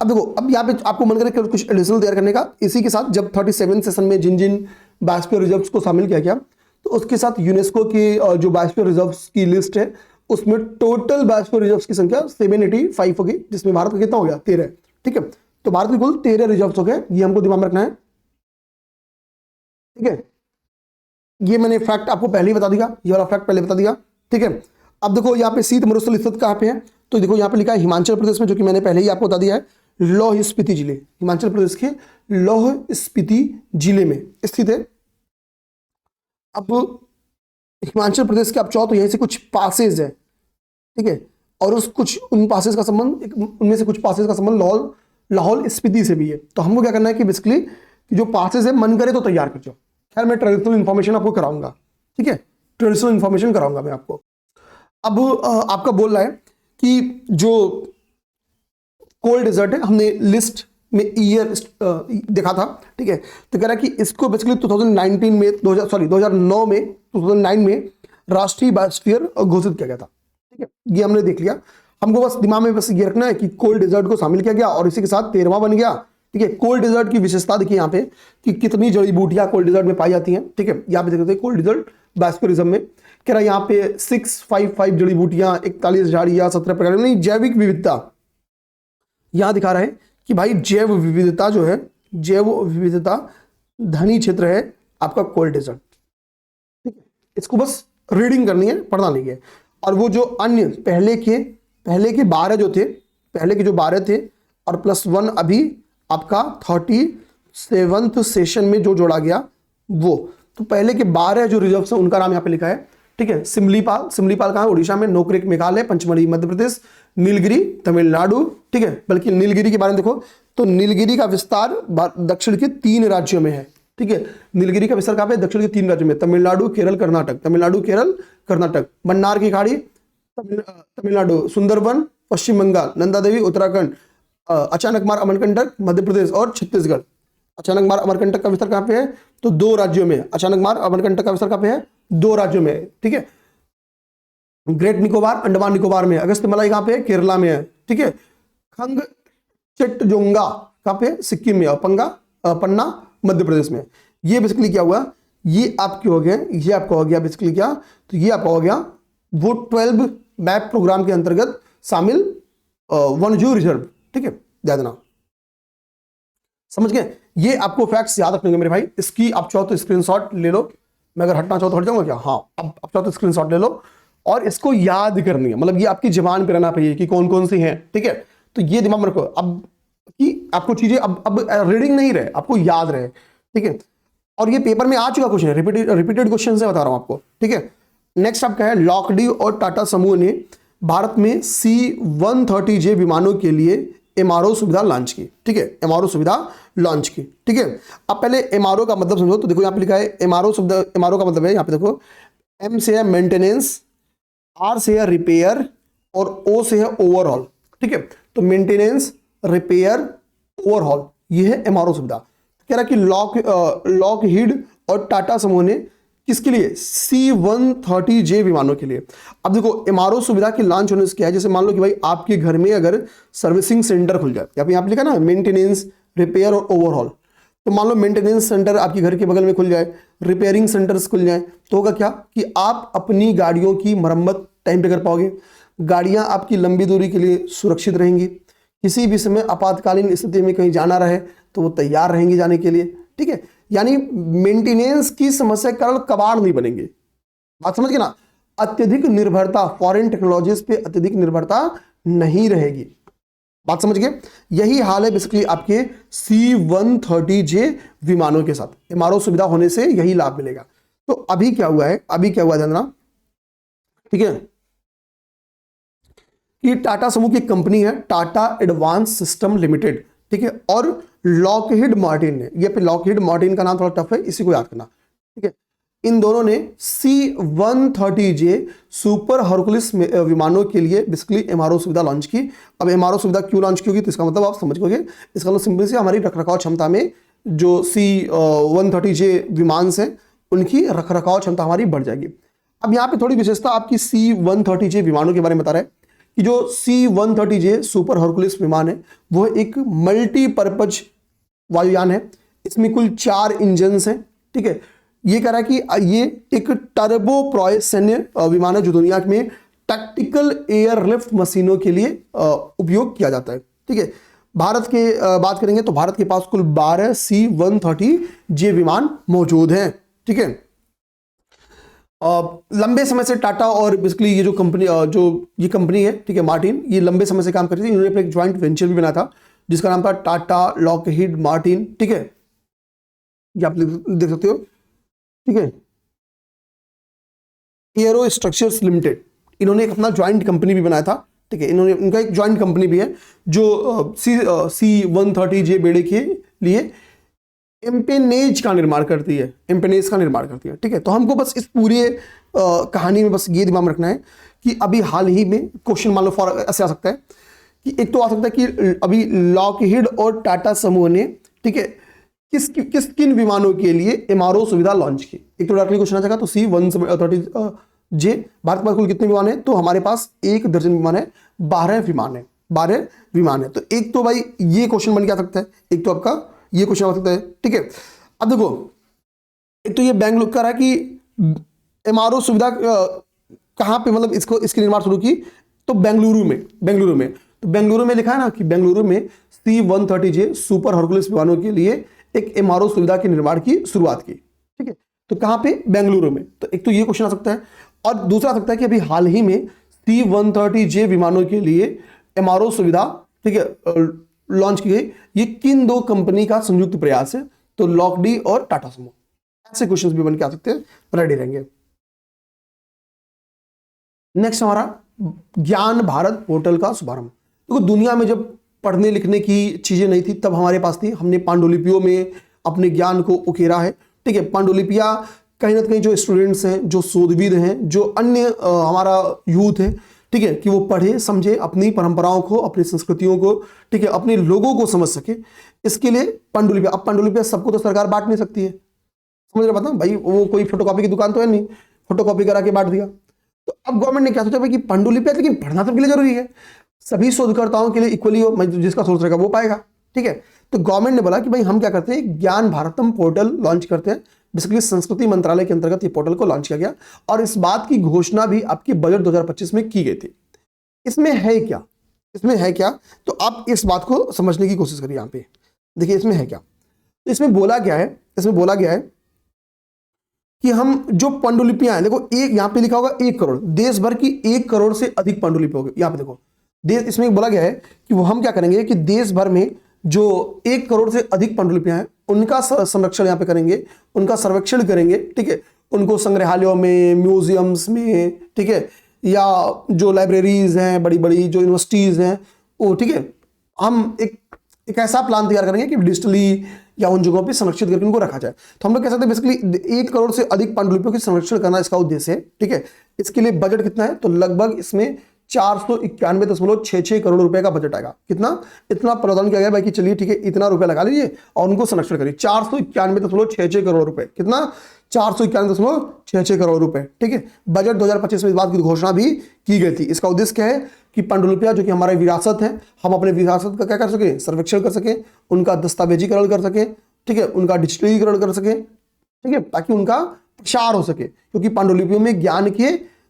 अब देखो, अब यहां पे आपको मन करे कुछ एडिशनल तैयार करने का, इसी के साथ जब 37 सेशन में जिन जिन बायोस्फीयर रिजर्व्स को शामिल किया गया, तो उसके साथ यूनेस्को की जो बायोस्फीयर रिजर्व्स की लिस्ट है, उसमें टोटल बायोस्फीयर रिजर्व्स की संख्या 785 होगी, जिसमें भारत का कितना हो गया, 13, ठीक है। तो भारत के कुल 13 रिजर्व्स हो गए, ये हमको दिमाग में रखना है, ठीक है। ये मैंने फैक्ट आपको पहले ही बता दिया, ये वाला फैक्ट पहले बता दिया, ठीक है। अब देखो यहाँ पे शीत मरुस्थल स्थित कहाँ पे है, तो देखो यहाँ पे लिखा है हिमाचल प्रदेश में, जो कि मैंने पहले ही आपको बता दिया है, लौह स्पीति जिले, हिमाचल प्रदेश के लौह स्पीति जिले में स्थित है। अब हिमाचल प्रदेश के आप चाहो तो यहीं से कुछ पासेज है, ठीक है, और उन पासेज का संबंध, उनमें से कुछ पासेज का संबंध लाहौल स्पीति से भी है। तो हमको क्या करना है कि बेसिकली जो पासेज है, मन करे तो तैयार कर जाओ। खैर मैं ट्रेडिशनल इन्फॉर्मेशन आपको कराऊंगा, ठीक है, ट्रेडिशनल इन्फॉर्मेशन कराऊंगा मैं आपको। अब आपका बोल रहा है कि जो कोल्ड डेजर्ट है, हमने लिस्ट में ईयर देखा था, ठीक है। तो कह रहा है कि इसको बेसिकली 2019 में 2009 में राष्ट्रीय बायोस्फीयर घोषित किया गया था, ठीक है, ये हमने देख लिया। हमको बस दिमाग में बस ये रखना है कि कोल्ड डेजर्ट को शामिल किया गया और इसी के साथ 13वां बन गया, ठीक है। कोल्ड डेजर्ट की विशेषता देखिए यहाँ पे कि कितनी जड़ी बूटियां कोल्ड डेजर्ट में पाई जाती हैं, ठीक है। यहाँ पे देखते हैं कोल्ड डेजर्ट बायोस्फीयर रिजर्व में, कह रहा है यहाँ पे 655 जड़ी बूटियां, 41 झाड़ियां, 17 प्रकार, नहीं जैविक विविधता यहां दिखा रहा है कि भाई जैव विविधता जो है, जैव विविधता धनी क्षेत्र है आपका कोल्ड डेजर्ट, ठीक है। इसको बस रीडिंग करनी है, पढ़ना नहीं है। और वो जो अन्य पहले के 12 जो थे, पहले के जो 12 थे और +1 अभी आपका 37th सेशन में जो जोड़ा गया वो, तो पहले के 12 जो रिजर्व है उनका नाम यहाँ पे लिखा है, ठीक है। सिमलीपाल कहाँ है, उड़ीसा में, नोकरेक मेघालय, पंचमढ़ी मध्य प्रदेश, नीलगिरी तमिलनाडु, ठीक है। बल्कि नीलगिरी के बारे में देखो तो नीलगिरी का विस्तार दक्षिण के 3 राज्यों में है, ठीक है। नीलगिरी का विस्तार कहाँ पे, दक्षिण के 3 राज्यों में, तमिलनाडु, केरल, कर्नाटक। मन्नार की खाड़ी तमिलनाडु, सुंदरवन पश्चिम बंगाल, नंदा देवी उत्तराखंड, अचानकमार अमरकंटक मध्य प्रदेश और छत्तीसगढ़। अचानकमार अमरकंटक का विस्तार कहाँ पे है, तो 2 राज्यों में। अचानकमार अमरकंटक का विस्तार कहाँ पे है, 2 राज्यों में, ठीक है। ग्रेट निकोबार अंडमान निकोबार में, अगस्त्यमलाई कहाँ पे है, केरला में है, ठीक है। खंगचेटजोंगा कहाँ पे, सिक्किम में, और पन्ना मध्य प्रदेश में। ये बेसिकली क्या हुआ, ये आपके हो गए, ये आपका हो गया बेसिकली क्या, तो ये आपका हो गया वो 12 मैप प्रोग्राम के अंतर्गत शामिल वन्यजीव रिजर्व, ठीक है, ध्यान देना, समझ गए। ये आपको फैक्ट्स याद रखने मेरे भाई। इसकी आप चाहो तो स्क्रीनशॉट ले लो, मैं अगर हटना चाहो तो हट जाऊंगा क्या, हाँ, अब आप चाहो तो स्क्रीनशॉट ले लो और इसको याद करनी है, मतलब ये आपकी जबान पे रहना चाहिए कि कौन कौन सी हैं, ठीक है। तो ये दिमाग में रखो अब कि आपको चीजें अब रीडिंग नहीं रहे, आपको याद रहे, ठीक है। और ये पेपर में आ चुका क्वेश्चन है, रिपीटेड क्वेश्चन से बता रहा हूं आपको, ठीक है। नेक्स्ट आपका है, लॉकहीड और टाटा समूह ने भारत में C-130J विमानों के लिए MRO सुविधा लॉन्च की, ठीक है, MRO सुविधा लॉन्च की, ठीक है। अब पहले MRO का मतलब समझो, तो देखो यहाँ पे लिखा है MRO सुविधा, MRO का मतलब है यहाँ पे देखो, M से है मेंटेनेंस, आर से है रिपेयर और ओ से है ओवरऑल, ठीक है। तो मेंटेनेंस, रिपेयर, ओवरऑल, ये है एमआरओ सुविधा। कह रहा है कि लॉकहीड और टाटा समूह ने किसके लिए, C-130J विमानों के लिए। अब देखो एमआरओ सुविधा की लॉन्च होने से क्या है, जैसे मान लो कि भाई आपके घर में अगर सर्विसिंग सेंटर खुल जाए, यहाँ पे लिखा ना मेंटेनेंस, रिपेयर और ओवरऑल, तो मान लो मेंटेनेंस सेंटर आपके घर के बगल में खुल जाए, रिपेयरिंग सेंटर्स खुल जाए, तो होगा क्या कि आप अपनी गाड़ियों की मरम्मत टाइम पे कर पाओगे, गाड़ियां आपकी लंबी दूरी के लिए सुरक्षित रहेंगी, किसी भी समय आपातकालीन स्थिति में कहीं जाना रहे तो वो तैयार रहेंगी जाने के लिए, ठीक है। यानी मेंटेनेंस की समस्या के कारण कबाड़ नहीं बनेंगे, बात समझ गए ना। अत्यधिक निर्भरता, फॉरेन टेक्नोलॉजीज पे अत्यधिक निर्भरता नहीं रहेगी, बात समझ गए। यही हाल है बेसिकली आपके C-130J विमानों के साथ, एमआरओ सुविधा होने से यही लाभ मिलेगा। तो अभी क्या हुआ है, अभी क्या हुआ ध्यान देना, ठीक है, कि टाटा समूह की कंपनी है टाटा एडवांस सिस्टम लिमिटेड, ठीक है, और लॉकहीड मार्टिन ने, ये पे लॉकहीड मार्टिन का नाम थोड़ा टफ है, इसी को याद करना, ठीक है। इन दोनों ने C-130J सुपर हरकुलिस विमानों के लिए बेसिकली एमआरओ सुविधा लॉन्च की। अब एमआरओ सुविधा क्यों लॉन्च की होगी, तो इसका मतलब आप समझ गए, इसका मतलब सिंपल से हमारी रखरखाव क्षमता में जो C-130J विमान हैं उनकी रखरखाव क्षमता हमारी बढ़ जाएगी। अब यहाँ पे थोड़ी विशेषता आपकी C-130J विमानों के बारे में बता रहा है कि जो C-130J सुपर हरकुलिस विमान है वो एक मल्टीपर्पज वायुयान है, इसमें कुल 4 इंजन हैं, ठीक है। ये कह रहा है कि ये एक टर्बो प्रोय सैन्य विमान है जो दुनिया में टैक्टिकल एयरलिफ्ट मशीनों के लिए उपयोग किया जाता है, ठीक है। भारत के बात करेंगे तो भारत के पास कुल 12 C-130J विमान मौजूद हैं, ठीक है। लंबे समय से टाटा और बेसिकली ये जो कंपनी ये कंपनी है, ठीक है, मार्टिन, ये लंबे समय से काम कर रही थी। इन्होंने एक ज्वाइंट वेंचर भी बनाया था जिसका नाम था टाटा लॉकहीड मार्टिन, ठीक है, ये आप देख सकते हो, ठीक है, एरो स्ट्रक्चर्स लिमिटेड, इन्होंने एक अपना ज्वाइंट कंपनी भी बनाया था, ठीक है। इन्होंने उनका एक ज्वाइंट कंपनी भी है जो C-130J बेड़े के लिए एम्पेनेज का निर्माण करती है, एम्पेनेज का निर्माण करती है, ठीक है। तो हमको बस इस पूरे कहानी में बस ये दिमाग में रखना है कि अभी हाल ही में क्वेश्चन मान लो फॉर ऐसे आ सकता है कि एक तो आ सकता है कि अभी लॉकहीड और टाटा समूह ने, ठीक है, किन विमानों के लिए एमआरओ सुविधा लॉन्च की। एक तो डायरेक्टली क्वेश्चन आ जाएगा, तो C-130J भारत के पास कुल कितने विमान है, तो हमारे पास 1 दर्जन विमान है, 12 विमान है, 12 विमान है। तो एक तो भाई ये क्वेश्चन बन के आ सकता है, एक तो आपका ये क्वेश्चन आ सकता है, ठीक है। अब देखो एक तो ये बेंगलुरु का रहा कि एमआरओ सुविधा कहां पे, मतलब इसकी निर्माण शुरू की, तो बेंगलुरु में तो बेंगलुरु में लिखा है ना कि बेंगलुरु में C-130J सुपर हरकुलिस विमानों के लिए एक एमआरओ सुविधा के निर्माण की शुरुआत की, ठीक है। तो कहां पे, बेंगलुरु में। तो एक तो ये क्वेश्चन आ सकता है, और दूसरा आ सकता है कि अभी हाल ही में C-130J विमानों के लिए एमआरओ सुविधा, ठीक है, लॉन्च की गई। ये किन 2 कंपनी का संयुक्त प्रयास है, तो लॉकडी और टाटा समूह। ऐसे क्वेश्चंस भी बन के आ सकते हैं, रेडी रहेंगे। नेक्स्ट हमारा ज्ञान भारत पोर्टल का शुभारंभ। देखो दुनिया में जब पढ़ने लिखने की चीजें नहीं थी तब हमारे पास थी, हमने पांडुलिपियों में अपने ज्ञान को उकेरा है, ठीक है। पांडुलिपियां कहीं ना कहीं जो स्टूडेंट्स हैं, जो शोधविद हैं, जो अन्य हमारा यूथ है, ठीक है, कि वो पढ़े समझे, अपनी परंपराओं को, अपनी संस्कृतियों को, ठीक है, अपने लोगों को समझ सके, इसके लिए पांडुलिपियां। अब पांडुलिपियां सबको तो सरकार बांट नहीं सकती है, समझ रहे बता भाई, वो कोई फोटोकॉपी की दुकान तो है नहीं, फोटोकॉपी करा के बांट दिया। तो अब गवर्नमेंट ने क्या सोचा भाई कि पांडुलिपियां, लेकिन पढ़ना सबके लिए जरूरी है, सभी शोधकर्ताओं के लिए इक्वली हो, जिसका सोच रहेगा वो पाएगा, ठीक है। तो गवर्नमेंट ने बोला कि भाई हम क्या करते हैं, ज्ञान भारतम पोर्टल लॉन्च करते हैं। बेसिकली संस्कृति मंत्रालय के अंतर्गत ये पोर्टल को लॉन्च किया गया और इस बात की घोषणा भी आपकी बजट 2025 में की गई थी। इसमें है क्या, तो आप इस बात को समझने की कोशिश करिए। यहां पे देखिए इसमें है क्या, तो इसमें बोला गया है कि हम जो पांडुलिपियां हैं, देखो एक यहां पे लिखा होगा 1 करोड़, देश भर की 1 करोड़ से अधिक पांडुलिपि होगी। यहां पे देखो इसमें बोला गया है कि वो हम क्या करेंगे कि देश भर में जो 1 करोड़ से अधिक पांडुलिपियां हैं उनका संरक्षण यहाँ पे करेंगे, उनका सर्वेक्षण करेंगे, ठीक है, उनको संग्रहालयों में, म्यूजियम्स में, ठीक है, या जो लाइब्रेरीज हैं, बड़ी बड़ी जो यूनिवर्सिटीज हैं वो, ठीक है, हम एक ऐसा प्लान तैयार करेंगे कि डिजिटली या उन जगहों पे संरक्षित करके उनको रखा जाए। तो हम लोग कह सकते हैं बेसिकली 1 करोड़ से अधिक पांडुलिपियों की संरक्षण करना इसका उद्देश्य है। ठीक है, इसके लिए बजट कितना है, तो लगभग इसमें 491.66 करोड़ रुपए का बजट आएगा। कितना, इतना प्रावधान किया गया भाई कि चलिए ठीक है इतना रुपए लगा लीजिए और उनको संरक्षण करिए। 491.66 करोड़ रुपए, कितना, 491.66 करोड़ रुपए। ठीक है, बजट 2025 में इस बात की घोषणा भी की गई थी। इसका उद्देश्य क्या है कि पांडुलिपियां जो कि हमारी विरासत है, हम अपने विरासत का क्या कर सके, सर्वेक्षण कर सके, उनका दस्तावेजीकरण कर सके, ठीक है, उनका डिजिटलीकरण कर सके, ठीक है, ताकि उनका प्रसार हो सके। क्योंकि पांडुलिपियों में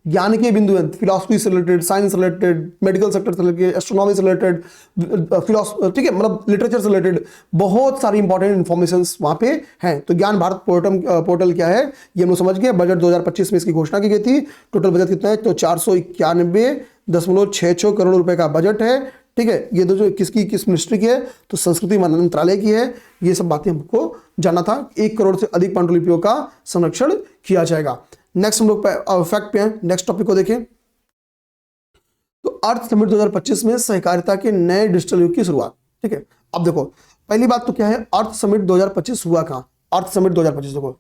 ज्ञान के बिंदु हैं, फिलॉसफी से रिलेटेड, साइंस से रिलेटेड, मेडिकल सेक्टर से रिलेटेड, एस्ट्रोनॉमी से रिलेटेड, ठीक है, मतलब लिटरेचर से रिलेटेड बहुत सारी इंपॉर्टेंट इंफॉर्मेशंस वहां पे हैं। तो ज्ञान भारत पोर्टल क्या है ये हम लोग समझ गए। बजट 2025 में इसकी घोषणा की गई थी। टोटल बजट कितना है, तो 491.66 करोड़ रुपए का बजट है। ठीक है, ये जो किस मिनिस्ट्री की है, तो संस्कृति मंत्रालय की है। ये सब बातें हमको जानना था। 1 करोड़ से अधिक पांडुलिपियों का संरक्षण किया जाएगा। नेक्स्ट हम लोग फैक्ट पे हैं, नेक्स्ट टॉपिक को देखें। तो अर्थ समिट 2025 में सहकारिता के नए डिजिटल युग की शुरुआत। ठीक है, अब देखो पहली बात तो क्या है, अर्थ समिट 2025 हुआ कहां, अर्थ समिट 2025 देखो,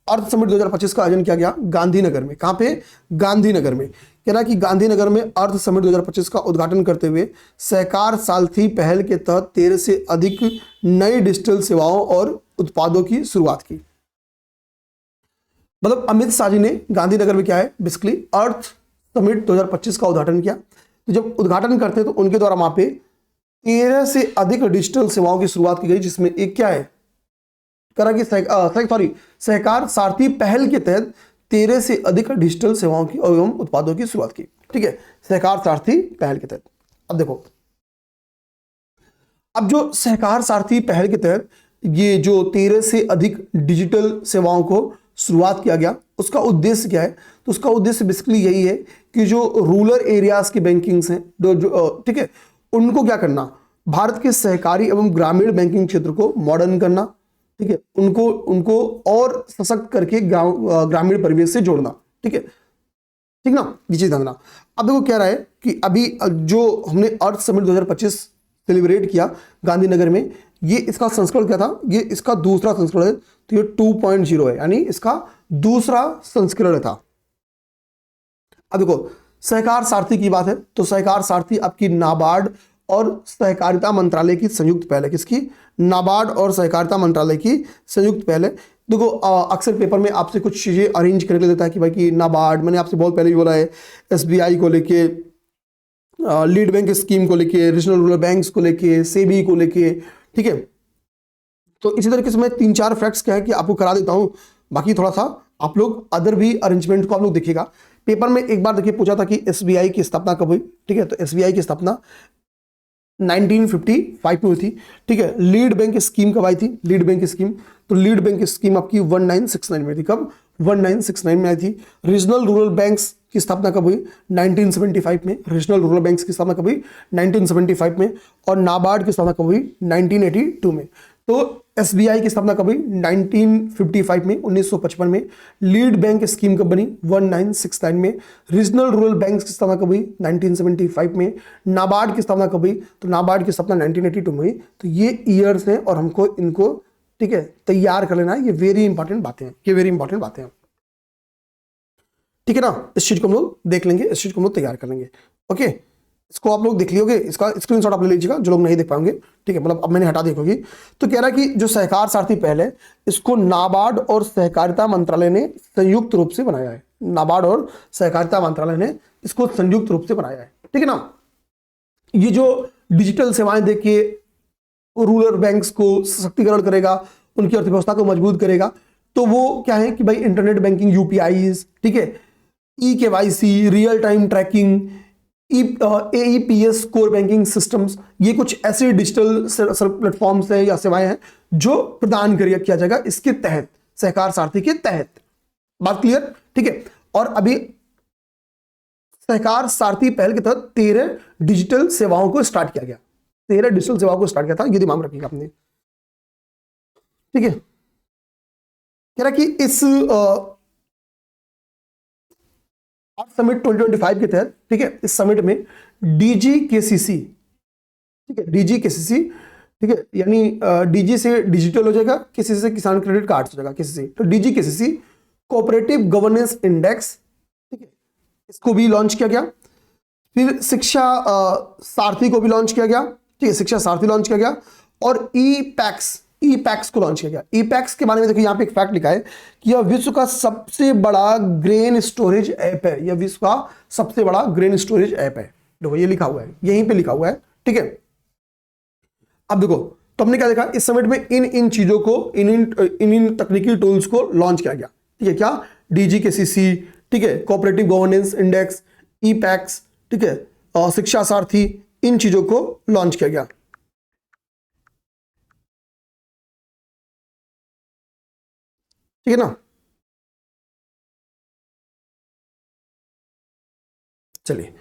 अर्थ समिट 2025 का आयोजन किया गया गांधीनगर में। कहां पे, गांधीनगर में। कह रहा कि गांधीनगर में अर्थ समिट 2025 का उद्घाटन करते हुए सहकार सारथी पहल के तहत 13 से अधिक नई डिजिटल सेवाओं और उत्पादों की शुरुआत की। मतलब अमित शाह जी ने गांधीनगर में क्या है, बेसिकली अर्थ समिट 2025 का उद्घाटन किया। तो जब उद्घाटन करते हैं तो उनके द्वारा वहां पे 13 से अधिक डिजिटल सेवाओं की शुरुआत की गई, जिसमें एक क्या है, करा कि सहकार सारथी पहल के तहत 13 से अधिक डिजिटल सेवाओं की एवं उत्पादों की शुरुआत की। ठीक है, सहकार सारथी पहल के तहत। अब देखो, अब जो सहकार सारथी पहल के तहत ये जो 13 से अधिक डिजिटल सेवाओं को शुरुआत किया गया, उसका उद्देश्य क्या है, तो उसका उद्देश्य बेसिकली यही है कि जो रूरल एरियाज की बैंकिंग्स हैं, ठीक है, उनको क्या करना, भारत के सहकारी एवं ग्रामीण बैंकिंग क्षेत्र को मॉडर्न करना। ठीक है, उनको और सशक्त करके ग्रामीण परिवेश से जोड़ना। ठीक है, ठीक ना, ये चीज ध्यान। अब देखो क्या रहा है कि अभी जो हमने अर्थ समिट 2025 सेलिब्रेट किया गांधीनगर में, ये इसका संस्करण क्या था, ये इसका दूसरा संस्करण है। तो ये 2.0 है, यानी इसका दूसरा संस्करण था। अब देखो सहकार सारथी की बात है, तो सहकार सारथी आपकी नाबार्ड और सहकारिता मंत्रालय की संयुक्त पहल है। किसकी, नाबार्ड और सहकारिता मंत्रालय की संयुक्त पहल है। देखो अक्सर पेपर में आपसे कुछ चीजें अरेंज करके देता है कि भाई कि नाबार्ड, मैंने आपसे बहुत पहले भी बोला है, एसबीआई को लेके, लीड बैंक स्कीम को लेके, रीजनल रूरल बैंक्स को लेके, सेबी को लेके। ठीक है, तो इसी तरीके से मैं 3-4 फैक्ट्स क्या है कि आपको करा देता हूं, बाकी थोड़ा सा आप लोग अदर भी अरेंजमेंट को आप लोग देखिएगा। पेपर में एक बार देखिए पूछा था कि एसबीआई की स्थापना कब हुई। ठीक है, तो एसबीआई की स्थापना 1955 में हुई थी। ठीक है, लीड बैंक स्कीम कब आई थी, लीड बैंक स्कीम, तो लीड बैंक स्कीम आपकी 1969 में थी। कब, 1969 में आई थी। रीजनल रूरल बैंक्स की स्थापना कब हुई, 1975 में। रीजनल रूरल बैंक्स की स्थापना कब हुई, 1975 में। और नाबार्ड की स्थापना कब हुई, 1982 में। तो एसबीआई की स्थापना कब हुई, 1955 में, 1955 में। लीड बैंक स्कीम कब बनी, 1969 में। रीजनल रूरल बैंक्स की स्थापना कब हुई, 1975 में। नाबार्ड की स्थापना कब हुई, तो नाबार्ड की स्थापना 1982 में हुई। तो ये ईयर्स हैं और हमको इनको, ठीक है, तैयार कर लेना है। ये वेरी इंपॉर्टेंट बातें हैं, ये वेरी इंपॉर्टेंट बातें हैं। ठीक है ना, इस चीज को हम लोग देख लेंगे, इस चीज को हम लोग तैयार कर लेंगे। ओके, इसको आप लोग देख लियोगे, इसका स्क्रीनशॉट आप ले लीजिएगा जो लोग नहीं देख पाएंगे। ठीक है, मतलब अब मैंने हटा देखोगी। तो कह रहा है कि जो सहकार सारथी पहल है, इसको नाबार्ड और सहकारिता मंत्रालय ने संयुक्त रूप से बनाया है। नाबार्ड और सहकारिता मंत्रालय ने इसको संयुक्त रूप से बनाया है। ठीक है ना, ये जो डिजिटल सेवाएं देके रूरल बैंक्स को सशक्तिकरण करेगा, उनकी अर्थव्यवस्था को मजबूत करेगा। तो वो क्या है कि भाई इंटरनेट बैंकिंग, यूपीआईज, ठीक है, e KYC, real time tracking, AEPS core banking systems, ये कुछ ऐसे डिजिटल प्लेटफॉर्म्स हैं या सेवाएं हैं जो प्रदान किया जाएगा इसके तहत, सहकार सारथी के तहत। बात क्लियर, ठीक है। और अभी सहकार सारथी पहल के तहत 13 डिजिटल सेवाओं को स्टार्ट किया गया, 13 डिजिटल सेवाओं को स्टार्ट किया था, ये दिमाग रखिएगा आपने। ठीक है, कह रहा कि इस समिट 2025 के तहत, ठीक है, इस समिट में डीजीकेसीसी, ठीक है, डीजीकेसीसी ठीक है, यानी डीजी से डिजिटल हो जाएगा, केसीसी से किसान क्रेडिट कार्ड हो जाएगा, केसीसी तो DG KCC cooperative governance index, ठीक है, इसको भी लॉन्च किया गया। फिर शिक्षा सारथी को भी लॉन्च किया गया, ठीक है, शिक्षा सारथी लॉन्च किया गया। और ई पैक्स को लॉन्च किया गया। ई पैक्स के बारे में देखिए यहाँ पे एक फैक्ट लिखा है कि यह विश्व का सबसे बड़ा ग्रेन स्टोरेज ऐप है। यह विश्व का सबसे बड़ा ग्रेन स्टोरेज ऐप है। देखो ये लिखा हुआ है, यहीं पे लिखा हुआ है, ठीक है। अब देखो तो हमने क्या देखा इस समिट में, इन चीजों को, इन तकनीकी टूल्स को लॉन्च किया गया, ठीक है। क्या? डीजी केसीसी, ठीक है, कोऑपरेटिव गवर्नेंस इंडेक्स, ई पैक्स, ठीक है, और शिक्षा सारथी, इन चीजों को लॉन्च किया गया। ठीक है ना। चलिए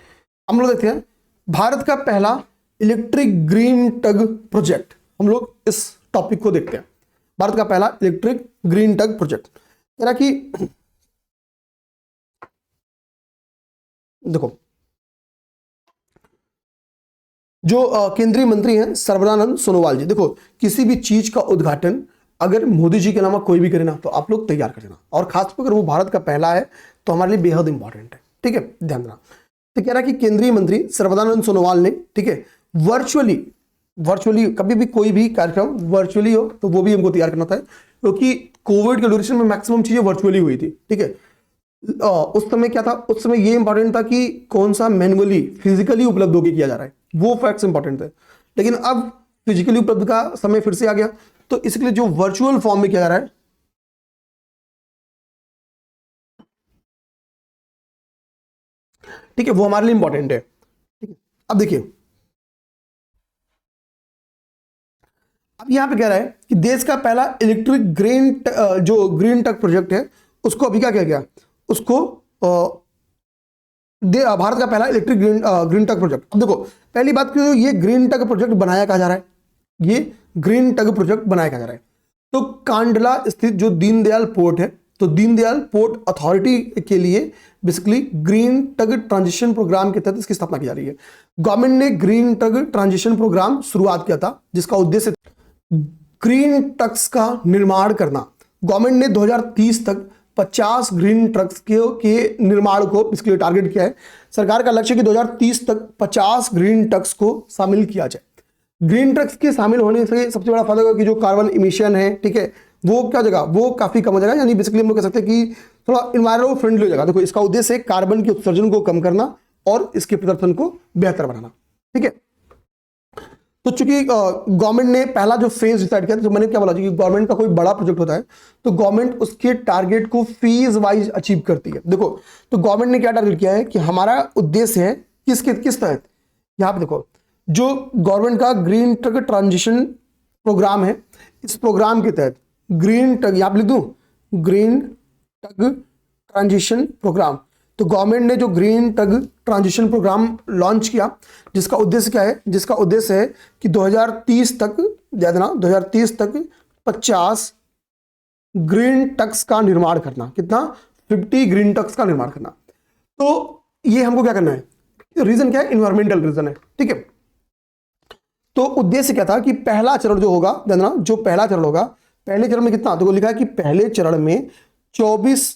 हम लोग देखते हैं भारत का पहला इलेक्ट्रिक ग्रीन टग प्रोजेक्ट। हम लोग इस टॉपिक को देखते हैं, भारत का पहला इलेक्ट्रिक ग्रीन टग प्रोजेक्ट। यानी कि देखो जो केंद्रीय मंत्री हैं सर्बानंद सोनोवाल जी, देखो किसी भी चीज का उद्घाटन अगर मोदी जी के नाम कोई भी करे ना तो आप लोग तैयार कर देना, और खासकर अगर वो भारत का पहला है तो हमारे लिए बेहद इंपॉर्टेंट है, ठीक है, ध्यान देना। तो कह रहा है कि केंद्रीय मंत्री सर्बानंद सोनोवाल ने, ठीक है, वर्चुअली कभी भी कोई भी कार्यक्रम वर्चुअली हो तो वो भी हमको तैयार करना था, क्योंकि कोविड के ड्यूरेशन में मैक्सिमम चीजें वर्चुअली हुई थी, ठीक है। उस समय क्या था, उस समय ये इंपॉर्टेंट था कि कौन सा मैनुअली फिजिकली उपलब्ध होकर किया जा रहा है, वो फैक्ट्स इंपॉर्टेंट थे। लेकिन अब फिजिकली उपलब्ध का समय फिर से आ गया, तो इसके लिए जो वर्चुअल फॉर्म में किया जा रहा है, ठीक है, वो हमारे लिए इंपॉर्टेंट है, ठीक है। अब देखिए अब यहां पे कह रहा है कि देश का पहला इलेक्ट्रिक जो ग्रीन टक प्रोजेक्ट है उसको अभी क्या किया गया, उसको भारत का पहला इलेक्ट्रिक ग्रीन टग प्रोजेक्ट। अब देखो पहली बात कि ये ग्रीन टग प्रोजेक्ट बनाया कहा जा रहा है, ये ग्रीन टग प्रोजेक्ट बनाया कहा जा रहा है तो कांडला स्थित जो दीनदयाल पोर्ट है, तो दीनदयाल पोर्ट अथॉरिटी के लिए basically green tug transition programme के तहत इसकी स्थापना की जा रही है। गवर्नमेंट ने ग्रीन टग ट्रांजिशन प्रोग्राम शुरुआत किया था जिसका उद्देश्य ग्रीन ट्रक्स का निर्माण करना। गवर्नमेंट ने 2030 तक 50 ग्रीन ट्रक्स के निर्माण को इसके लिए टारगेट किया है। सरकार का लक्ष्य है कि 2030 तक 50 ग्रीन ट्रक्स को शामिल किया जाए। ग्रीन ट्रक्स के शामिल होने से सबसे बड़ा फायदा होगा कि जो कार्बन इमिशन है, ठीक है, वो क्या जगह वो काफी कम हो जाएगा, यानी बेसिकली हम लोग कह सकते हैं कि थोड़ा इन्वायरमेंट फ्रेंडली हो जाएगा। देखो इसका उद्देश्य है कार्बन के उत्सर्जन को कम करना और इसके प्रदर्शन को बेहतर बनाना, ठीक है। तो चूंकि गवर्नमेंट ने पहला जो फेज डिसाइड किया, तो मैंने क्या बोला कि गवर्नमेंट का कोई बड़ा प्रोजेक्ट होता है तो गवर्नमेंट उसके टारगेट को फेज वाइज अचीव करती है। देखो तो गवर्नमेंट ने क्या टारगेट किया है कि हमारा उद्देश्य है किस तहत, यहां पे देखो जो गवर्नमेंट का ग्रीन टग ट्रांजिशन प्रोग्राम है, इस प्रोग्राम के तहत ग्रीन टग, यहां पे लिख दूं ग्रीन टग ट्रांजिशन प्रोग्राम, तो गवर्नमेंट ने जो green tug transition programme launch किया जिसका उद्देश्य क्या है, जिसका उद्देश्य है कि 2030 तक, याद देना 2030 तक 50 ग्रीन टक्स का निर्माण करना। कितना? 50 ग्रीन टक्स का निर्माण करना। तो ये हमको क्या करना है, रीजन क्या है, इन्वायरमेंटल रीजन है, ठीक है। तो उद्देश्य क्या था कि पहला चरण जो होगा, देना जो पहला चरण होगा, पहले चरण में कितना, तो लिखा है कि पहले चरण में 24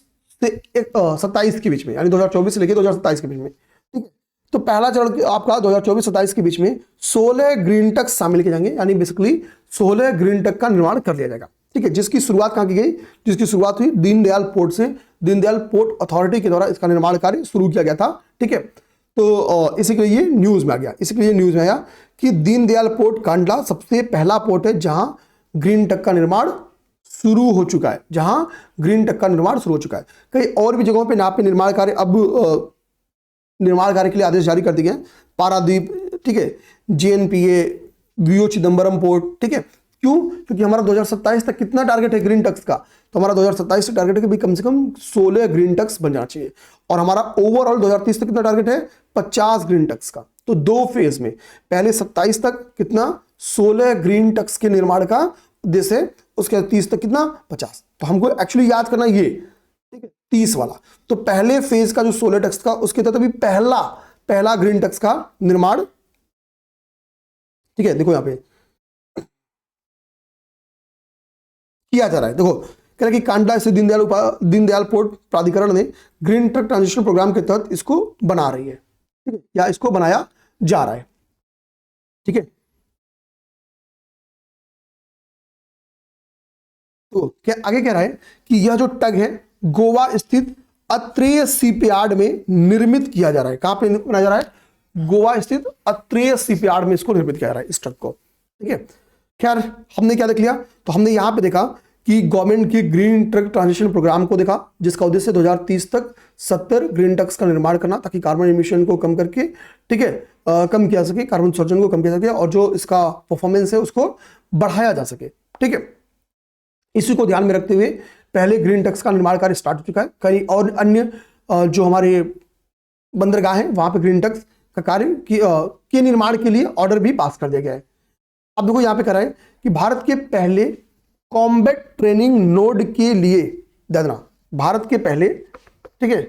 से 27 के बीच में, यानी 2024 से लेकर 2027 के बीच में, ठीक है। तो पहला चरण आपका 2024-27 के बीच में 16 ग्रीन टक शामिल किए जाएंगे, यानी बेसिकली 16 ग्रीन टक का निर्माण कर लिया जाएगा, ठीक है। जिसकी शुरुआत कहां की गई, जिसकी शुरुआत हुई दीनदयाल पोर्ट से, दीनदयाल पोर्ट अथॉरिटी के द्वारा इसका निर्माण कार्य शुरू किया गया था, ठीक है। तो इसी के लिए न्यूज में आ गया, इसी के लिए न्यूज में आया कि दीनदयाल पोर्ट कांडला सबसे पहला पोर्ट है जहां ग्रीन टक का निर्माण शुरू हो चुका है, जहां ग्रीन टक का निर्माण शुरू हो चुका है। कई और भी जगहों पे यहाँ पे निर्माण कार्य, अब निर्माण कार्य के लिए आदेश जारी कर दिए गए, पारादीप, ठीक है, जेएनपीए, वीओ चिदम्बरम पोर्ट, ठीक है। क्यों? क्योंकि हमारा 2027 तक कितना टारगेट है ग्रीन टक्स का, तो हमारा 2027 तक टारगेट है कि कम से कम 16 ग्रीन टक्स बन जाना चाहिए, और हमारा ओवरऑल 2030 तक कितना टारगेट है, 50 ग्रीन टक्स का। तो दो फेज में, पहले 27 तक कितना, 16 ग्रीन टक्स के निर्माण का उद्देश्य है, उसके 30 तक कितना, 50। तो हमको एक्चुअली याद करना ये, ठीक है, 30 वाला। तो पहले फेज का जो 16 टक्स का, उसके तहत अभी पहला ग्रीन टक्स का निर्माण, ठीक है। देखो यहां पे किया जा रहा है। देखो कह रहा है कि कांडला स्थित दीनदयाल पोर्ट प्राधिकरण ने ग्रीन ट्रक ट्रांजिशन प्रोग्राम के तहत इसको बना रही है, ठीक है, या इसको बनाया जा रहा है, ठीक है। तो क्या आगे कह रहा है कि यह जो टग है गोवा स्थित अत्रेय शिपयार्ड में निर्मित किया जा रहा है। कहां पे बनाया जा रहा है? गोवा स्थित अत्रेय शिपयार्ड में इसको निर्मित किया जा रहा है, इस ट्रक को, ठीक है। खैर हमने क्या देख लिया? तो हमने यहां पे देखा कि गवर्नमेंट की ग्रीन ट्रक ट्रांजिशन प्रोग्राम को देखा, जिसका उद्देश्य 2030 तक 70 ग्रीन ट्रक्स का निर्माण करना, ताकि कार्बन एमिशन को कम करके, ठीक है, कम किया सके, कार्बन उत्सर्जन को कम किया सके, और जो इसका परफॉर्मेंस है उसको बढ़ाया जा सके, ठीक है। इसी को ध्यान में रखते हुए पहले ग्रीन ट्रक्स का निर्माण कार्य स्टार्ट हो चुका है। कई और अन्य जो हमारे बंदरगाह हैं वहां पे ग्रीन ट्रक्स का कार्य के निर्माण के लिए ऑर्डर भी पास कर दिया गया है। अब देखो यहां पे कह रहा है कि भारत के पहले कॉम्बैट ट्रेनिंग नोड के लिए, देखना भारत के पहले, ठीक है,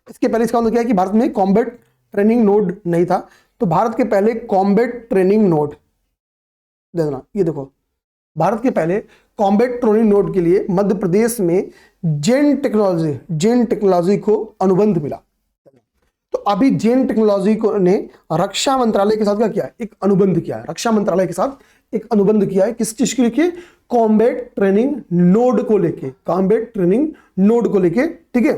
इसके पहले इसका मतलब क्या है कि भारत में कॉम्बैट ट्रेनिंग नोड नहीं था, तो भारत के पहले कॉम्बैट ट्रेनिंग नोड, देखना ये देखो, भारत के पहले कॉम्बैट ट्रेनिंग नोड के लिए मध्य प्रदेश में जेन टेक्नोलॉजी को अनुबंध मिला। तो अभी जेन टेक्नोलॉजी को ने रक्षा मंत्रालय के साथ क्या किया है? एक अनुबंध किया है, रक्षा मंत्रालय के साथ एक अनुबंध किया है। किस चीज के लिए? कॉम्बैट ट्रेनिंग नोड को लेके, कॉम्बैट ट्रेनिंग नोड को लेके, ठीक है,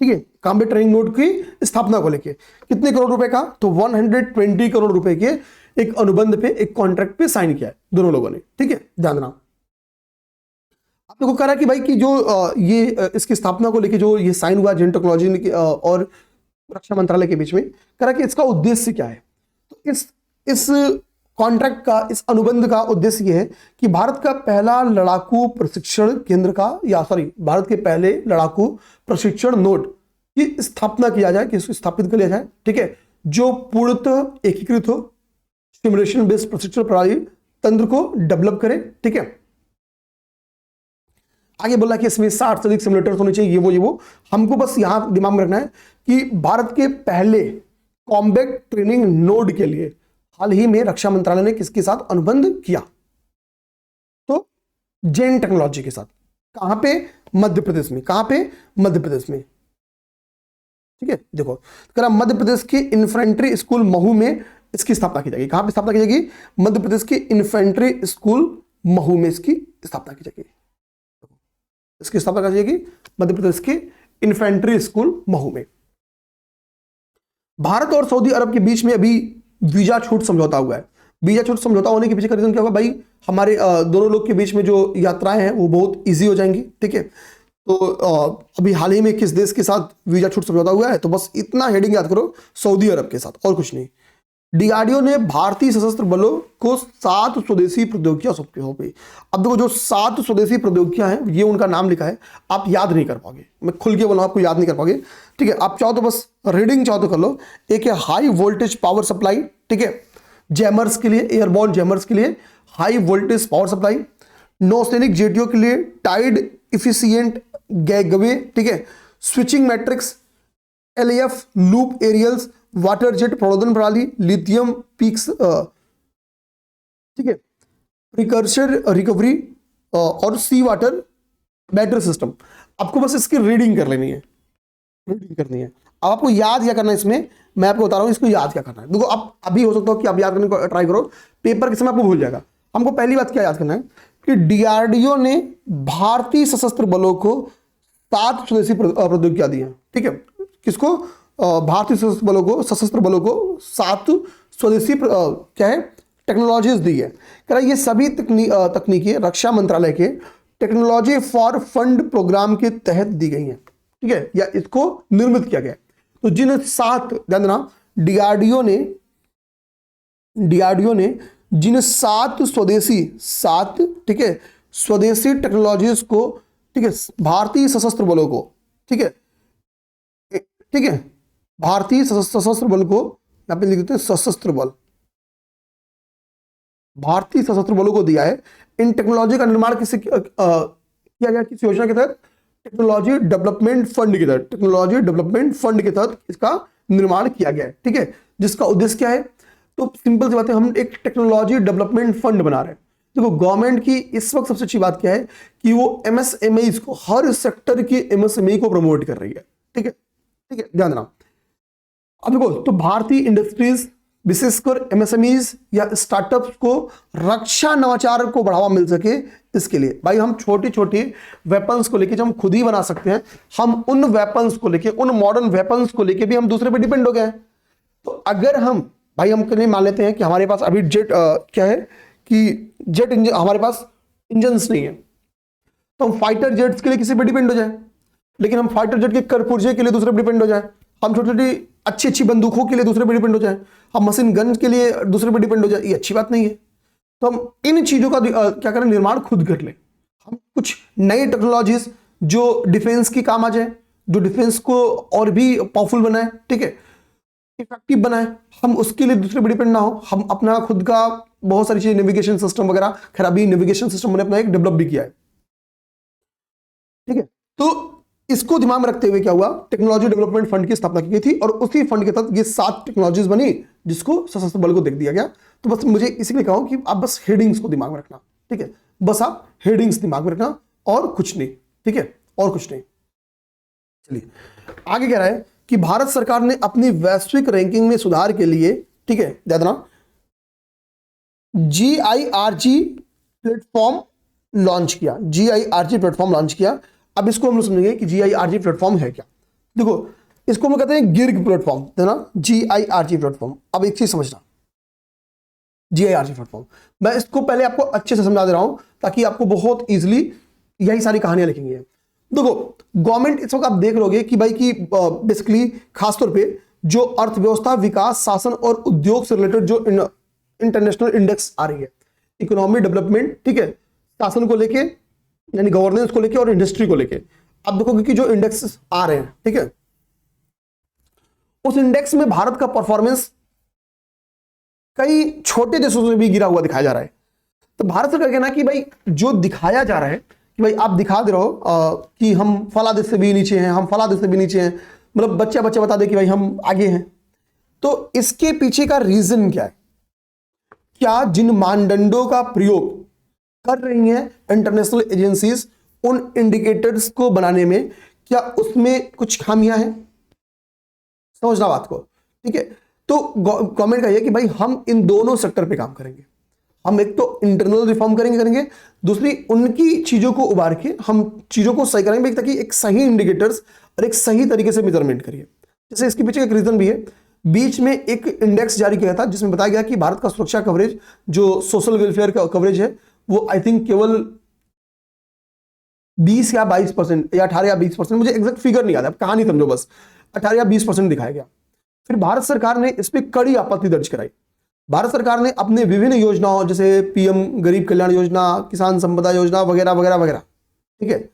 ठीक है, कॉम्बैट ट्रेनिंग नोड की स्थापना को लेके। कितने करोड़ रुपए का? तो 120 करोड़ रुपए के एक अनुबंध पे, एक कॉन्ट्रैक्ट पे साइन किया है दोनों लोगों ने, ठीक है, ध्यान देना। आप देखो कह रहा है कि भाई कि जो ये इसकी स्थापना को लेके जो ये साइन हुआ जेन टेक्नोलॉजी और रक्षा मंत्रालय के बीच में, कह रहा है कि इसका उद्देश्य क्या है? तो इस कॉन्ट्रैक्ट का, इस अनुबंध का उद्देश्य यह है कि भारत का पहला लड़ाकू प्रशिक्षण केंद्र का, या सॉरी, भारत के पहले लड़ाकू प्रशिक्षण नोड की स्थापना किया जाए, कि इसको स्थापित कर लिया जाए, ठीक है, जो पूर्णतः एकीकृत हो, सिमुलेशन बेस्ड प्रशिक्षण प्रणाली तंत्र को डेवलप करे, ठीक है। आगे बोला कि इसमें 60 से अधिक सिमुलेटर्स होने चाहिए, ये वो हमको बस यहां दिमाग में रखना है कि भारत के पहले कॉम्बैट ट्रेनिंग नोड के लिए हाल ही में रक्षा मंत्रालय ने किसके साथ अनुबंध किया? तो जेन टेक्नोलॉजी के साथ। कहां पे? मध्य प्रदेश में। कहां पे? मध्य प्रदेश में, ठीक है। देखो मध्य प्रदेश के इन्फेंट्री स्कूल महू में इसकी स्थापना की जाएगी। कहां पे स्थापना की जाएगी? मध्य प्रदेश के इन्फेंट्री स्कूल महू में इसकी स्थापना की जाएगी। इसकी स्थापना की जाएगी मध्य प्रदेश के इन्फेंट्री स्कूल महू में। भारत और सऊदी अरब के बीच में अभी वीजा छूट समझौता हुआ है। वीजा छूट समझौता होने के पीछे का रीजन क्या होगा भाई? हमारे दोनों लोग के बीच में जो यात्राएं हैं वो बहुत इजी हो जाएंगी, ठीक है। तो अभी हाल ही में किस देश के साथ वीजा छूट समझौता हुआ है? तो बस इतना हेडिंग याद करो, सऊदी अरब के साथ, और कुछ नहीं। डीआरडीओ ने भारतीय सशस्त्र बलों को 7 स्वदेशी प्रौद्योगिकियां सौंपी। अब देखो जो 7 स्वदेशी प्रौद्योगिकियां हैं, ये उनका नाम लिखा है, आप याद नहीं कर पाओगे, मैं खुल के बोलूं आपको याद नहीं कर पाओगे, ठीक है। आप चाहो तो बस रीडिंग चाहो तो कर लो। एक है हाई वोल्टेज पावर सप्लाई, ठीक है, जैमर्स के लिए, एयरबॉर्न जैमर्स के लिए हाई वोल्टेज पावर सप्लाई। नौसैनिक जेटीओ के लिए टाइड इफिशियंट गैगवे, ठीक है, switching matrix, LAF loop aerials, water jet प्रबोधन प्रणाली, लिथियम पीक्स, ठीक है, प्रिकर्सर रिकवरी और सी वाटर बैटरी सिस्टम। आपको बस इसकी रीडिंग कर लेनी है, रीडिंग करनी है। अब आपको याद क्या करना है इसमें, मैं आपको बता रहा हूं इसको याद क्या करना है। देखो आप अभी हो सकता हो कि आप याद करने को ट्राई करो, पेपर के समय आपको भूल जाएगा। हमको पहली बात क्या याद करना है कि डीआरडीओ ने भारतीय सशस्त्र बलों को 7 स्वदेशी प्रौद्योगिकियां दी हैं, ठीक है। किसको? भारतीय सशस्त्र बलों को 7 स्वदेशी क्या है टेक्नोलॉजीज दी है। कह रहा ये सभी तकनीकें रक्षा मंत्रालय के टेक्नोलॉजी फॉर फंड प्रोग्राम के तहत दी गई हैं, ठीक है, या इसको निर्मित किया गया। तो जिन 7, ध्यान देना, डीआरडीओ ने जिन 7 स्वदेशी, 7, ठीक है, स्वदेशी टेक्नोलॉजीज को, ठीक है, भारतीय सशस्त्र बलों को, ठीक है, ठीक है, भारतीय सशस्त्र बल को यहां पे लिख देते हैं सशस्त्र बल, भारतीय सशस्त्र बलों को दिया है। इन टेक्नोलॉजी का निर्माण किसी किया गया, किस योजना के तहत? टेक्नोलॉजी डेवलपमेंट फंड के तहत, टेक्नोलॉजी डेवलपमेंट फंड के तहत इसका निर्माण किया गया है, ठीक है। जिसका उद्देश्य क्या है? तो सिंपल सी बात है, हम एक टेक्नोलॉजी डेवलपमेंट फंड बना रहे हैं। देखो गवर्नमेंट की इस वक्त सबसे अच्छी बात क्या है कि वो एमएसएमई को, हर सेक्टर की एमएसएमई को प्रमोट कर रही है। ठीक है, ठीक है, ध्यान देना। अब देखो, तो भारतीय इंडस्ट्रीज विशेषकर एमएसएमईज या स्टार्टअप्स को रक्षा नवाचार को बढ़ावा मिल सके, इसके लिए भाई हम छोटी छोटी वेपन्स को लेके जो हम खुद ही बना सकते हैं, हम उन वेपन्स को लेके, उन मॉडर्न वेपन्स को लेके भी हम दूसरे पे डिपेंड हो गए हैं। तो अगर हम भाई हम कहीं मान लेते हैं कि हमारे पास अभी जेट क्या है कि जेट इंजन, हमारे पास इंजन्स नहीं है, तो हम फाइटर जेट्स के लिए किसी पे डिपेंड हो जाए, लेकिन हम फाइटर जेट के करपुर्जे के लिए दूसरे पे डिपेंड हो जाए, हम छोटी छोटी अच्छी अच्छी बंदूकों के लिए दूसरे पे डिपेंड हो जाए, हम मशीन गन के लिए दूसरे पे डिपेंड हो जाए, ये अच्छी बात नहीं है। तो हम इन चीजों का क्या करें, निर्माण खुद कर लें। हम कुछ नई टेक्नोलॉजीज जो डिफेंस की काम आ जाए, जो डिफेंस को और भी पावरफुल बनाए, ठीक है, इफेक्टिव बनाए, हम उसके लिए दूसरे पे डिपेंड ना हो, हम अपना खुद का बहुत सारी चीजें, नेविगेशन सिस्टम वगैरह, खैर अभी नेविगेशन सिस्टम मैंने अपना एक डेवलप भी किया है। ठीक है, तो इसको दिमाग में रखते हुए क्या हुआ, टेक्नोलॉजी डेवलपमेंट फंड की स्थापना की गई थी और उसी फंड के तहत ये 7 टेक्नोलॉजीज बनी जिसको सशस्त्र बल को देख दिया गया। तो बस मुझे इसीलिए कहा कि आप बस हेडिंग्स को दिमाग में रखना। ठीक है, बस आप हेडिंग्स दिमाग में रखना और कुछ नहीं। ठीक है, और कुछ नहीं। चलिए आगे कह रहा है कि भारत सरकार ने अपनी वैश्विक रैंकिंग में सुधार के लिए, ठीक है, ध्यान देना, GIRG प्लेटफॉर्म लॉन्च किया। GIRG प्लेटफॉर्म लॉन्च किया। अब इसको हम लोग समझेंगे कि GIRG प्लेटफॉर्म है क्या। देखो इसको हम कहते हैं गिर्ग प्लेटफॉर्म, है ना, GIRG प्लेटफॉर्म। अब एक चीज समझना, GIRG प्लेटफॉर्म, मैं इसको पहले आपको अच्छे से समझा दे रहा हूं ताकि आपको बहुत इजीली यही सारी कहानियां लिखेंगी। देखो गवर्नमेंट इस वक्त आप देख लोगे कि भाई कि बेसिकली खासतौर पे जो अर्थव्यवस्था, विकास, शासन और उद्योग से रिलेटेड जो इंटरनेशनल इंडेक्स आ रही है, इकोनॉमी डेवलपमेंट, ठीक है, शासन को लेके यानी गवर्नेंस को लेके और इंडस्ट्री को लेके, आप देखोगे कि जो इंडेक्स आ रहे हैं, ठीक है, उस इंडेक्स में भारत का परफॉर्मेंस कई छोटे देशों से भी गिरा हुआ दिखाया जा रहा है। तो भारत सरकार कहना कि भाई जो दिखाया जा रहा है कि भाई आप दिखा दे रहे हो कि हम फला देश से भी नीचे हैं, हम फला देश से भी नीचे हैं, मतलब बच्चा बता दे कि भाई हम आगे हैं। तो इसके पीछे का रीजन क्या है? क्या जिन मानदंडों का प्रयोग कर रही हैं इंटरनेशनल एजेंसीज उन इंडिकेटर्स को बनाने में, क्या उसमें कुछ खामियां हैं? समझना बात को, ठीक है। तो गवर्नमेंट का यह कि भाई हम इन दोनों सेक्टर पे काम करेंगे। हम एक तो इंटरनल रिफॉर्म करेंगे, दूसरी उनकी चीजों को उबार के हम चीजों को सही करेंगे ताकि एक सही इंडिकेटर्स और एक सही तरीके से मेजरमेंट करिए। जैसे इसके पीछे एक रीजन भी है, बीच में एक इंडेक्स जारी किया था जिसमें बताया गया कि भारत का सुरक्षा कवरेज, जो सोशल वेलफेयर का कवरेज है, वो आई थिंक केवल 20 या 22% या 18 या 20%, मुझे एग्जैक्ट फिगर नहीं याद है, कहानी समझो बस, 18 या 20% दिखाया गया। फिर भारत सरकार ने इस पर कड़ी आपत्ति दर्ज कराई। भारत सरकार ने अपने विभिन्न योजनाओं जैसे पीएम गरीब कल्याण योजना, किसान संपदा योजना वगैरह वगैरह वगैरह, ठीक है,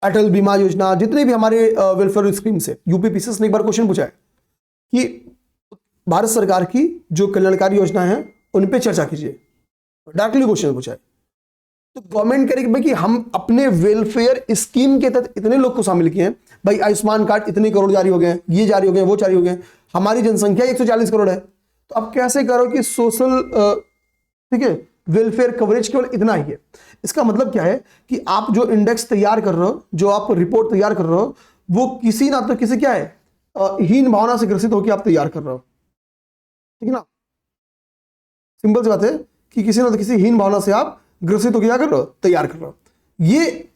अटल बीमा योजना, जितने भी हमारे वेलफेयर स्कीम से, यूपी पीसीएस ने एक बार क्वेश्चन पूछा है कि भारत सरकार की जो कल्याणकारी योजना है उन पे चर्चा कीजिए, डायरेक्टली क्वेश्चन पूछा है। तो गवर्नमेंट कह रही है कि हम अपने वेलफेयर स्कीम के तहत इतने लोग को शामिल किए हैं, भाई आयुष्मान कार्ड इतने करोड़ जारी हो गए, ये जारी हो गए, वो जारी हो गए, हमारी जनसंख्या 140 करोड़ है, तो अब कैसे करो कि सोशल, ठीक है, वेलफेयर कवरेज केवल इतना ही है। इसका मतलब क्या है कि आप जो इंडेक्स तैयार कर रहे हो, जो आप रिपोर्ट तैयार कर रहे हो, वो किसी ना तो किसी क्या है, हीन भावना से ग्रसित होकर आप तैयार कर रहे हो, ठीक है ना। सिंपल सी बात है कि किसी ना तो किसी हीन भावना से आप ग्रसित होकर क्या कर रहे हो, तैयार कर रहे हो, ये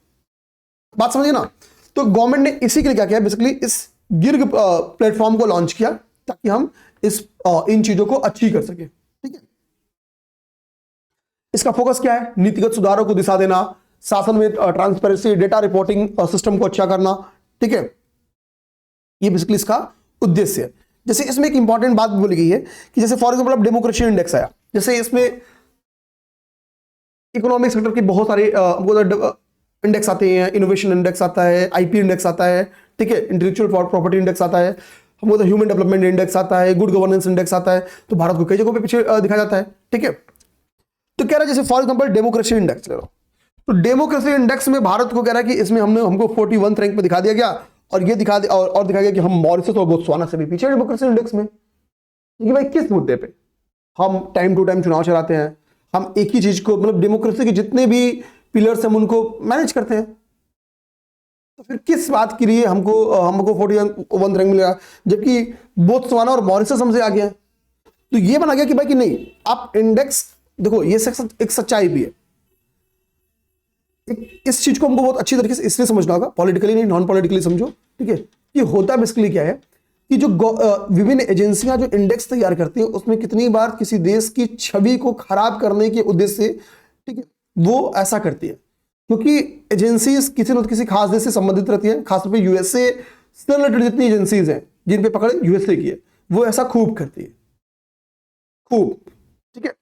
बात समझिए ना। तो गवर्नमेंट ने इसी के लिए क्या किया, बेसिकली इस गिर्ग प्लेटफॉर्म को लॉन्च किया ताकि हम इन चीजों को अचीव कर सके, ठीक है। इसका फोकस क्या है? नीतिगत सुधारों को दिशा देना, शासन में ट्रांसपेरेंसी, डेटा रिपोर्टिंग सिस्टम को अच्छा करना, ठीक है, ये बेसिकली इसका उद्देश्य है। जैसे इसमें एक इंपॉर्टेंट बात बोली गई है कि जैसे फॉर एग्जांपल अब डेमोक्रेसी इंडेक्स आया, जैसे इसमें इकोनॉमिक सेक्टर के बहुत सारे इंडेक्स आते हैं, इनोवेशन इंडेक्स आता है, आईपी इंडेक्स आता है, ठीक है, इंटेलेक्चुअल प्रॉपर्टी इंडेक्स आता है, हमको तो ह्यूमन डेवलपमेंट इंडेक्स आता है, गुड गवर्नेंस इंडेक्स आता है। तो भारत को कई जगहों पे पीछे दिखाया जाता है, ठीक है। तो कह रहा है जैसे फॉर एग्जांपल डेमोक्रेसी इंडेक्स ले लो, तो डेमोक्रेसी इंडेक्स में भारत को कह रहा है कि इसमें हमको 41 रैंक पे दिखा दिया गया, और ये दिखा और दिखाया गया कि हम मॉरिशस और बोत्सवाना से भी पीछे डेमोक्रेसी इंडेक्स में। क्योंकि भाई किस मुद्दे पे? हम टाइम टू टाइम चुनाव चलाते हैं, हम एक ही चीज को, मतलब डेमोक्रेसी के जितने भी पिलर्स हम उनको मैनेज करते हैं। तो फिर किस बात के लिए हमको 41 रैंक मिलेगा, जबकि बोत्सवाना और मॉरिशस हमसे आगे हैं। तो ये बना गया कि भाई कि नहीं, आप इंडेक्स देखो, ये एक सच्चाई भी है। इस चीज को हमको बहुत अच्छी तरीके से इसलिए समझना होगा, पॉलिटिकली नहीं, नॉन पॉलिटिकली समझो, ठीक है। कि होता बेसिकली क्या है कि जो विभिन्न एजेंसियां जो इंडेक्स तैयार करती हैं, उसमें कितनी बार किसी देश की छवि को खराब करने के उद्देश्य से, ठीक है, वो ऐसा करती है। क्योंकि एजेंसीज किसी न किसी खास देश से संबंधित रहती है, खासतौर पर यूएसए से रिलेटेड जितनी एजेंसीज हैं जिन पे पकड़ यूएसए की है, वो ऐसा खूब करती है, खूब, ठीक है।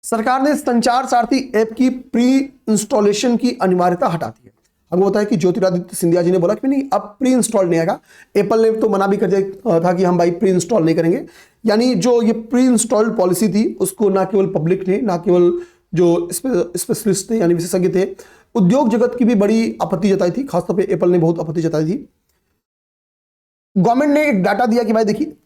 सरकार ने संचार सारथी ऐप की प्री इंस्टॉलेशन की अनिवार्यता हटा दी है। हमको होता है कि ज्योतिरादित्य सिंधिया जी ने बोला कि नहीं, अब प्री इंस्टॉल नहीं आएगा। एप्पल ने तो मना भी कर दिया था कि हम भाई प्री इंस्टॉल नहीं करेंगे। यानी जो ये प्री इंस्टॉल्ड पॉलिसी थी, उसको ना केवल पब्लिक ने, ना केवल जो स्पेशलिस्ट थे यानी विशेषज्ञ थे, उद्योग जगत की भी बड़ी आपत्ति जताई थी। खासतौर पर एप्पल ने बहुत आपत्ति जताई थी। गवर्नमेंट ने एक डाटा दिया कि भाई देखिए,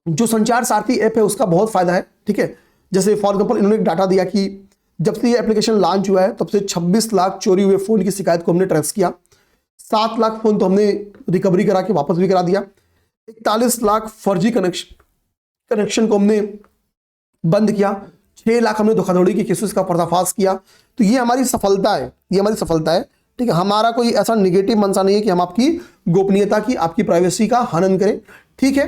जो संचार सारथी ऐप है उसका बहुत फायदा है, ठीक है। जैसे फॉर एग्जांपल इन्होंने एक डाटा दिया कि जब से ये एप्लीकेशन लॉन्च हुआ है तब से 26 लाख चोरी हुए फोन की शिकायत को हमने ट्रेस किया। 7 लाख फोन तो हमने रिकवरी करा के वापस भी करा दिया। 41 लाख फर्जी कनेक्शन को हमने बंद किया। 6 लाख हमने धोखाधड़ी के केसेस का पर्दाफाश किया। तो ये हमारी सफलता है, ये हमारी सफलता है, ठीक है। हमारा कोई ऐसा निगेटिव मंशा नहीं है कि हम आपकी गोपनीयता की, आपकी प्राइवेसी का हनन करें, ठीक है,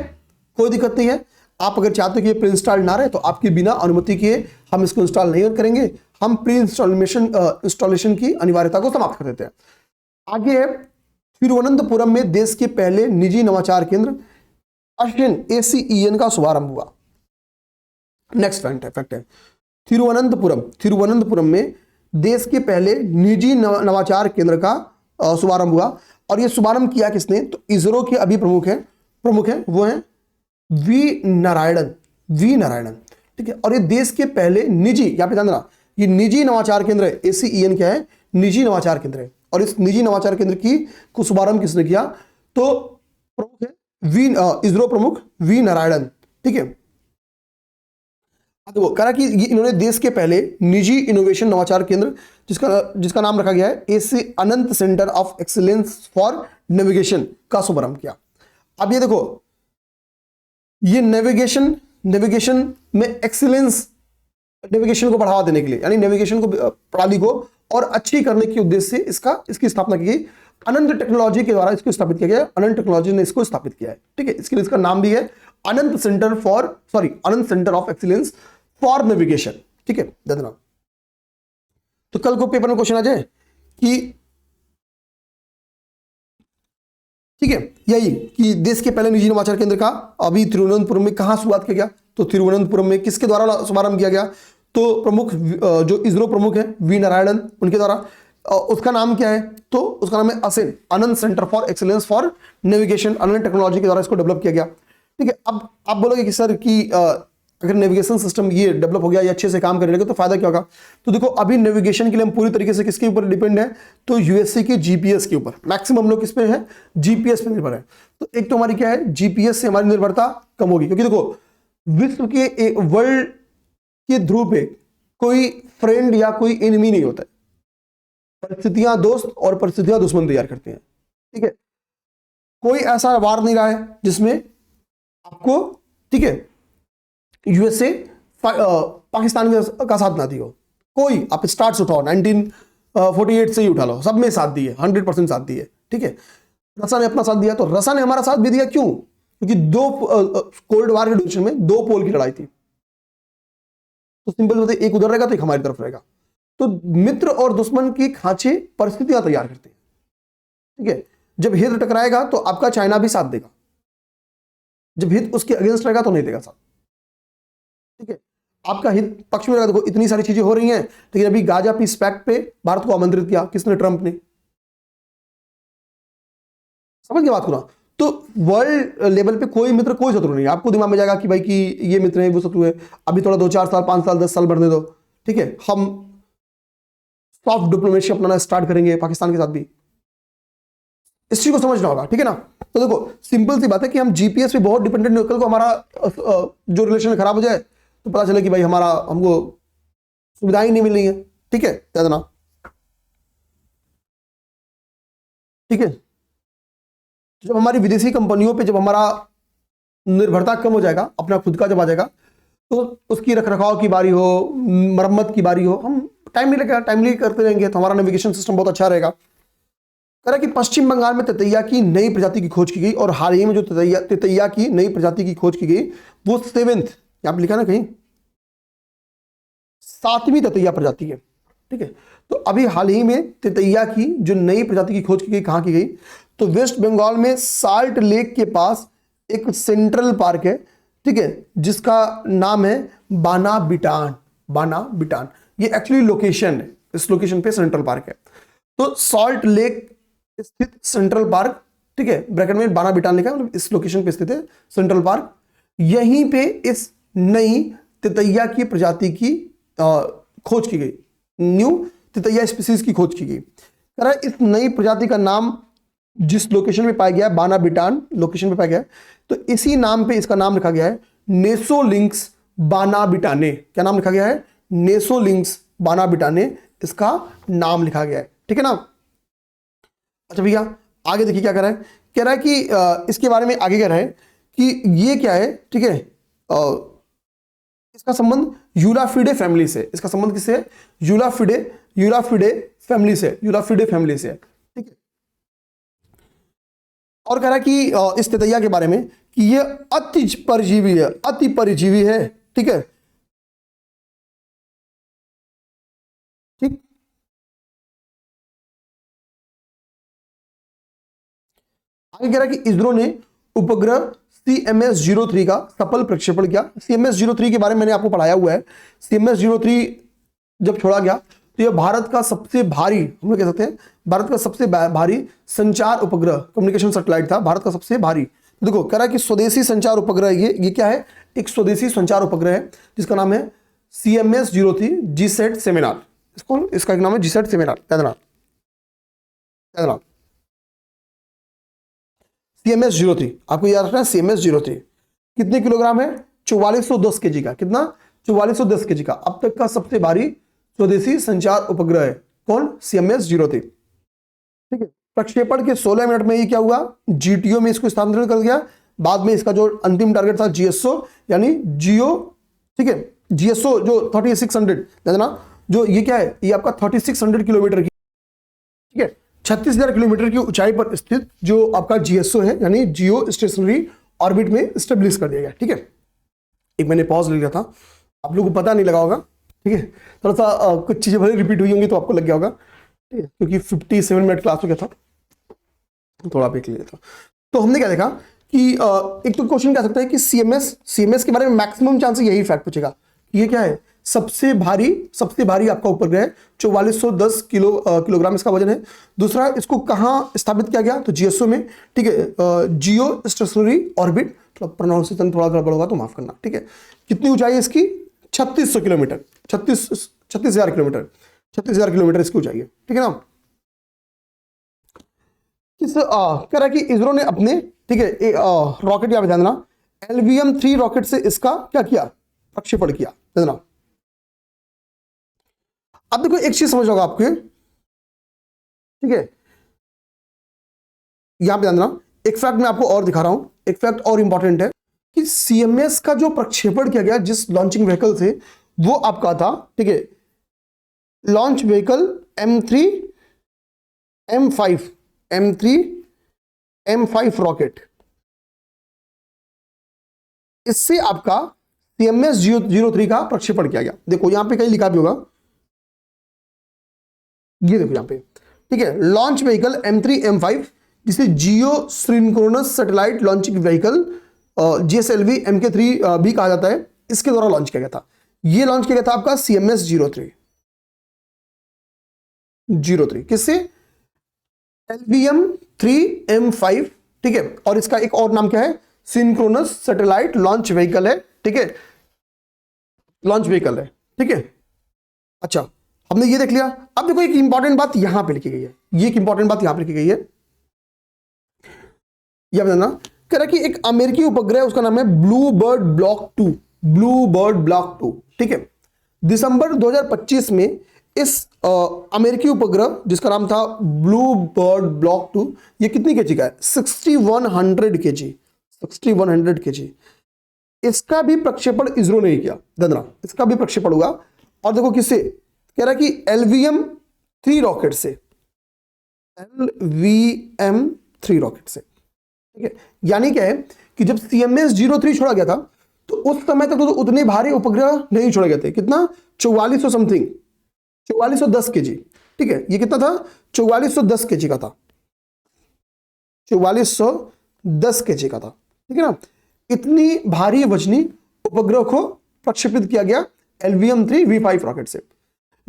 कोई दिक्कत नहीं है। आप अगर चाहते हो कि ये प्री इंस्टॉल ना रहे तो आपकी बिना अनुमति के हम इसको इंस्टॉल नहीं करेंगे। हम प्री इंस्टॉलेशन की अनिवार्यता को समाप्त कर देते हैं। आगे है, तिरुवनंतपुरम में देश के पहले निजी नवाचार केंद्र अशियन ACEN का शुभारंभ हुआ। नेक्स्ट फैक्ट है तिरुवनंतपुरम में देश के पहले निजी नवाचार केंद्र का शुभारंभ हुआ। और यह शुभारंभ किया किसने? तो इसरो के अभी प्रमुख है वो है वी नारायणन, ठीक है। और ये देश के पहले निजी, यहां पे ध्यान देना, ये निजी नवाचार केंद्र है। ACEN क्या है? निजी नवाचार केंद्र है। और इस निजी नवाचार केंद्र की को शुभारंभ किसने किया? तो प्रमुख है इसरो प्रमुख वी नारायणन, ठीक है। वो कह रहा कि ये इन्होंने देश के पहले निजी इनोवेशन नवाचार केंद्र जिसका नाम रखा गया है AC Anant centre of excellence for navigation का शुभारंभ किया। अब ये देखो, ये नेविगेशन में एक्सीलेंस, नेविगेशन को बढ़ावा देने के लिए, यानी नेविगेशन को, प्रणाली को और अच्छी करने के उद्देश्य से इसकी स्थापना की गई। अनंत टेक्नोलॉजी के द्वारा इसको स्थापित किया गया। अनंत टेक्नोलॉजी ने इसको स्थापित किया है, ठीक है। इसके लिए इसका नाम भी है Anant centre of excellence for navigation, ठीक है। देना तो कल को पेपर में क्वेश्चन आ जाए कि, ठीक है, यही कि देश के पहले निजी नवाचार केंद्र का अभी तिरुवनंतपुरम में कहां शुरुआत किया गया? तो तिरुवनंतपुरम में किसके द्वारा शुभारंभ किया गया? तो प्रमुख जो इसरो प्रमुख है वी नारायणन, उनके द्वारा। उसका नाम क्या है? तो उसका नाम है असेन, Anant centre for excellence for navigation. Anant technology के द्वारा इसको डेवलप किया गया, ठीक है। अब आप बोलोगे कि सर कि अगर नेविगेशन सिस्टम ये डेवलप हो गया, ये अच्छे से काम करने लगे तो फायदा क्या होगा? तो देखो, अभी नेविगेशन के लिए हम पूरी तरीके से किसके ऊपर डिपेंड है? तो यूएसए के जीपीएस के ऊपर। मैक्सिमम लोग किस पे है? जीपीएस पे निर्भर है। तो एक तो हमारी क्या है, जीपीएस से हमारी निर्भरता कम होगी, क्योंकि देखो विश्व के वर्ल्ड के ध्रुव पे कोई फ्रेंड या कोई एनिमी नहीं होता है। परिस्थितियां दोस्त और परिस्थितियां दुश्मन तैयार करती हैं, ठीक है। कोई ऐसा वार नहीं रहा है जिसमें आपको, ठीक है, यूएसए पाकिस्तान का साथ ना दियो। कोई आप स्टार्ट से उठाओ, 1948 से ही उठा लो, सब में साथ दिए, 100% साथ दिए, ठीक है। रसा ने अपना साथ दिया, तो रसा ने हमारा साथ भी दिया। क्यों? क्योंकि दो कोल्ड वार के ड्यूरेशन में 2 पोल की लड़ाई थी। तो सिंपल बात है, एक उधर रहेगा तो एक हमारी तरफ रहेगा। तो मित्र और दुश्मन की खांचे परिस्थितियां तैयार करते हैं, ठीक है। जब हित टकराएगा तो आपका चाइना भी साथ देगा, जब हित उसके अगेंस्ट रहेगा तो नहीं देगा साथ, ठीक है। आपका हित पक्ष में रहेगा। देखो इतनी सारी चीजें हो रही हैं, लेकिन अभी गाजा पीस पैक्ट पे भारत को आमंत्रित किया किसने? ट्रंप ने। समझ गए बात को ना? तो वर्ल्ड लेवल पे कोई मित्र कोई शत्रु नहीं है। आपको दिमाग में जाएगा कि भाई कि ये मित्र है वो शत्रु है, अभी थोड़ा 2-4 साल 5 साल 10 साल बढ़ने दो, ठीक है। हम सॉफ्ट डिप्लोमेसी अपनाना स्टार्ट करेंगे पाकिस्तान के साथ भी। इस चीज को समझना होगा, ठीक है ना। तो देखो सिंपल सी बात है कि हम जीपीएस पे बहुत डिपेंडेंट नहीं। कल को हमारा जो रिलेशन खराब हो जाए तो पता चले कि भाई हमको सुविधाएं नहीं मिल रही है। ठीक है, ध्यान देना। ठीक है, जब हमारी विदेशी कंपनियों पे जब हमारा निर्भरता कम हो जाएगा, अपना खुद का जब आ जाएगा, तो उसकी रखरखाव की बारी हो, मरम्मत की बारी हो, हम टाइमली करते रहेंगे, तो हमारा नेविगेशन सिस्टम बहुत अच्छा रहेगा। कह रहा कि पश्चिम बंगाल में तितैया की नई प्रजाति की खोज की गई, और हाल ही में जो तितैया की नई प्रजाति की खोज की गई वो 7th, यहां पे लिखा ना कहीं 7वीं तितैया प्रजाति है। ठीक है, तो अभी हाल ही में तितैया की जो नई प्रजाति की खोज की गई, कहां की गई, तो वेस्ट बंगाल में साल्ट लेक के पास एक सेंट्रल पार्क है। ठीक है, जिसका नाम है बानाबिटान। बानाबिटान ये एक्चुअली लोकेशन है, इस लोकेशन पे सेंट्रल पार्क है। तो सॉल्ट लेक स्थित सेंट्रल पार्क, ठीक है, ब्रैकेट में बानाबिटान लिखा है, मतलब इस लोकेशन पे स्थित है सेंट्रल पार्क। यहीं पे इस नई तितैया की प्रजाति की खोज की गई, न्यू तितैया स्पीसीज की खोज की गई। कह रहा है इस नई प्रजाति का नाम जिस लोकेशन में पाया गया है, बानाबिटान लोकेशन पे पाया गया है, तो इसी नाम पे इसका नाम लिखा गया है नेसोलिंक्स बानाबिटाने। क्या नाम लिखा गया है? नेसोलिंक्स बानाबिटाने, इसका नाम लिखा गया है। ठीक है ना। अच्छा भैया आगे देखिए क्या कर रहा है, कह रहा है कि इसके बारे में आगे कह रहा है कि ये क्या है, ठीक है, इसका संबंध यूलाफिडे फैमिली से। इसका संबंध किससे है? यूलाफिडे फैमिली से, यूलाफिडे फैमिली से। ठीक है, और कह रहा है कि इस तितैया के बारे में कि ये अति परजीवी है, अति परजीवी है। ठीक है, ठीक। आगे कह रहा है कि इसरो ने उपग्रह CMS-03 का सफल प्रक्षेपण किया। CMS-03 के बारे में मैंने आपको पढ़ाया हुआ है। CMS-03 जब छोड़ा गया तो यह भारत का सबसे भारी, हम लोग कह सकते हैं भारत का सबसे भारी संचार उपग्रह, कम्युनिकेशन सैटेलाइट था, भारत का सबसे भारी। देखो कह रहा है कि स्वदेशी संचार उपग्रह, ये क्या है? एक स्वदेशी संचार उपग्रह है जिसका नाम है CMS-03 GSAT सेमिनार। इसका एक नाम है GSAT सेमिनार। CMS-03 आपको याद रखना है। CMS-03 कितने किलोग्राम है? 4410 kg का। कितना? 4410 kg का अब तक का सबसे भारी स्वदेशी संचार उपग्रह है। कौन? CMS-03। ठीक है, प्रक्षेपण के 16 मिनट में ये क्या हुआ? GTO में इसको स्थानांतरित कर दिया। बाद में इसका जो अंतिम टारगेट था GSO यानी जियो, ठीक है, GSO जो 3600 ना, जो ये क्या है, ये आपका 3600 किलोमीटर की, ठीक है, 36,000 किलोमीटर की ऊंचाई पर स्थित जो आपका GSO है यानी जियो स्टेशनरी ऑर्बिट में स्टेब्लिश कर दिया गया। ठीक है, एक मैंने पॉज ले लिया था, आप लोगों को पता नहीं लगा होगा। ठीक है, थोड़ा सा कुछ चीजें भले रिपीट हुई होंगी तो आपको लग गया होगा। ठीक है, क्योंकि 57 मिनट क्लास हो गया था, थोड़ा ब्रेक ले लिया था। तो हमने क्या देखा कि एक तो क्वेश्चन कह सकता है कि CMS के बारे में मैक्सिमम चांस यही फैक्ट पूछेगा कि ये क्या है? सबसे भारी आपका उपग्रह 4410 किलोग्राम इसका वजन है। दूसरा, इसको कहां स्थापित किया गया? तो GSO में। ठीक है, जियो स्टेशनरी ऑर्बिट, थोड़ा प्रोनाउंसिएशन थोड़ा गड़बड़ होगा तो माफ करना। ठीक है, कितनी ऊंचाई है इसकी? 3600 किलोमीटर, 36,000 किलोमीटर, 36,000 किलोमीटर इसकी ऊंचाई है। ठीक है ना। कह रहा है कि इसरो ने अपने, ठीक है, रॉकेट, यहां पे ध्यान देना, LVM-3 रॉकेट से इसका क्या किया? प्रक्षेपण किया। ध्यान देना। अब देखो एक चीज समझ होगा आपके, ठीक है, यहां पे ध्यान देना, एक फैक्ट मैं आपको और दिखा रहा हूं, एक फैक्ट और इंपॉर्टेंट है कि CMS का जो प्रक्षेपण किया गया जिस लॉन्चिंग व्हीकल से, वो आपका था, ठीक है, लॉन्च व्हीकल M3 रॉकेट। इससे आपका CMS-03 का प्रक्षेपण किया गया। देखो यहां पे कहीं लिखा भी होगा, ये देखो यहां पे, ठीक है, लॉन्च व्हीकल M3M5 जिसे geosynchronous satellite launching vehicle GSLV MK3 भी कहा जाता है, इसके द्वारा लॉन्च किया गया था। ये लॉन्च किया गया था आपका CMS-03 किससे? LVM-3M5। ठीक है, और इसका एक और नाम क्या है? सिंक्रोनस सैटेलाइट लॉन्च व्हीकल है। ठीक है, लॉन्च व्हीकल है। ठीक है, अच्छा हमने ये देख लिया। अब देखो एक इंपॉर्टेंट बात यहां पे लिखी गई है, ये एक इंपॉर्टेंट बात यहां पे लिखी गई है, यह बताना। कह रहा है कि एक अमेरिकी उपग्रह, उसका नाम है blue bird block 2। Blue bird block 2, ठीक है। दिसंबर 2025 में इस अमेरिकी उपग्रह जिसका नाम था ब्लू बर्ड ब्लॉक 2, ये कितनी केजी का है? 6100 केजी, 6100 केजी। इसका भी प्रक्षेपण इसरो ने किया, धंधना, इसका भी प्रक्षेपण हुआ। और देखो किससे, कह रहा है कि LVM-3 रॉकेट से, LVM-3 रॉकेट से, ठीक है। यानी क्या है कि जब CMS-03 छोड़ा गया था तो उस समय तक तो उतने भारी उपग्रह नहीं छोड़े गए थे। कितना? 4400 समथिंग, 4410 केजी, ठीक है। ये कितना था? 4410 केजी का था, 4410 केजी का था, ठीक है ना। इतनी भारी वजनी उपग्रह को प्रक्षेपित किया गया LVM-3 V5 रॉकेट से।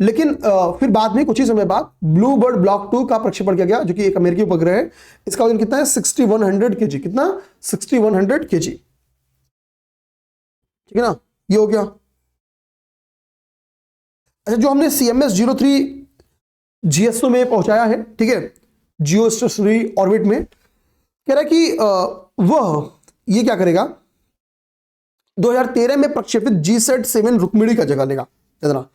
लेकिन फिर बाद में कुछ ही समय बाद ब्लू बर्ड ब्लॉक 2 का प्रक्षेपण किया गया, जो कि एक अमेरिकी उपग्रह है। इसका वजन कितना है? 6100 केजी। कितना? 6100 केजी, ठीक है ना। ये हो गया। अच्छा, जो हमने CMS-03 GSO में पहुंचाया है, ठीक है, जियोस्टेशनरी ऑर्बिट में, कह रहा है कि वह ये क्या करेगा, 2013 में प्रक्षेपित GSAT-7 रुक्मिणी का जगह लेगा, ठीक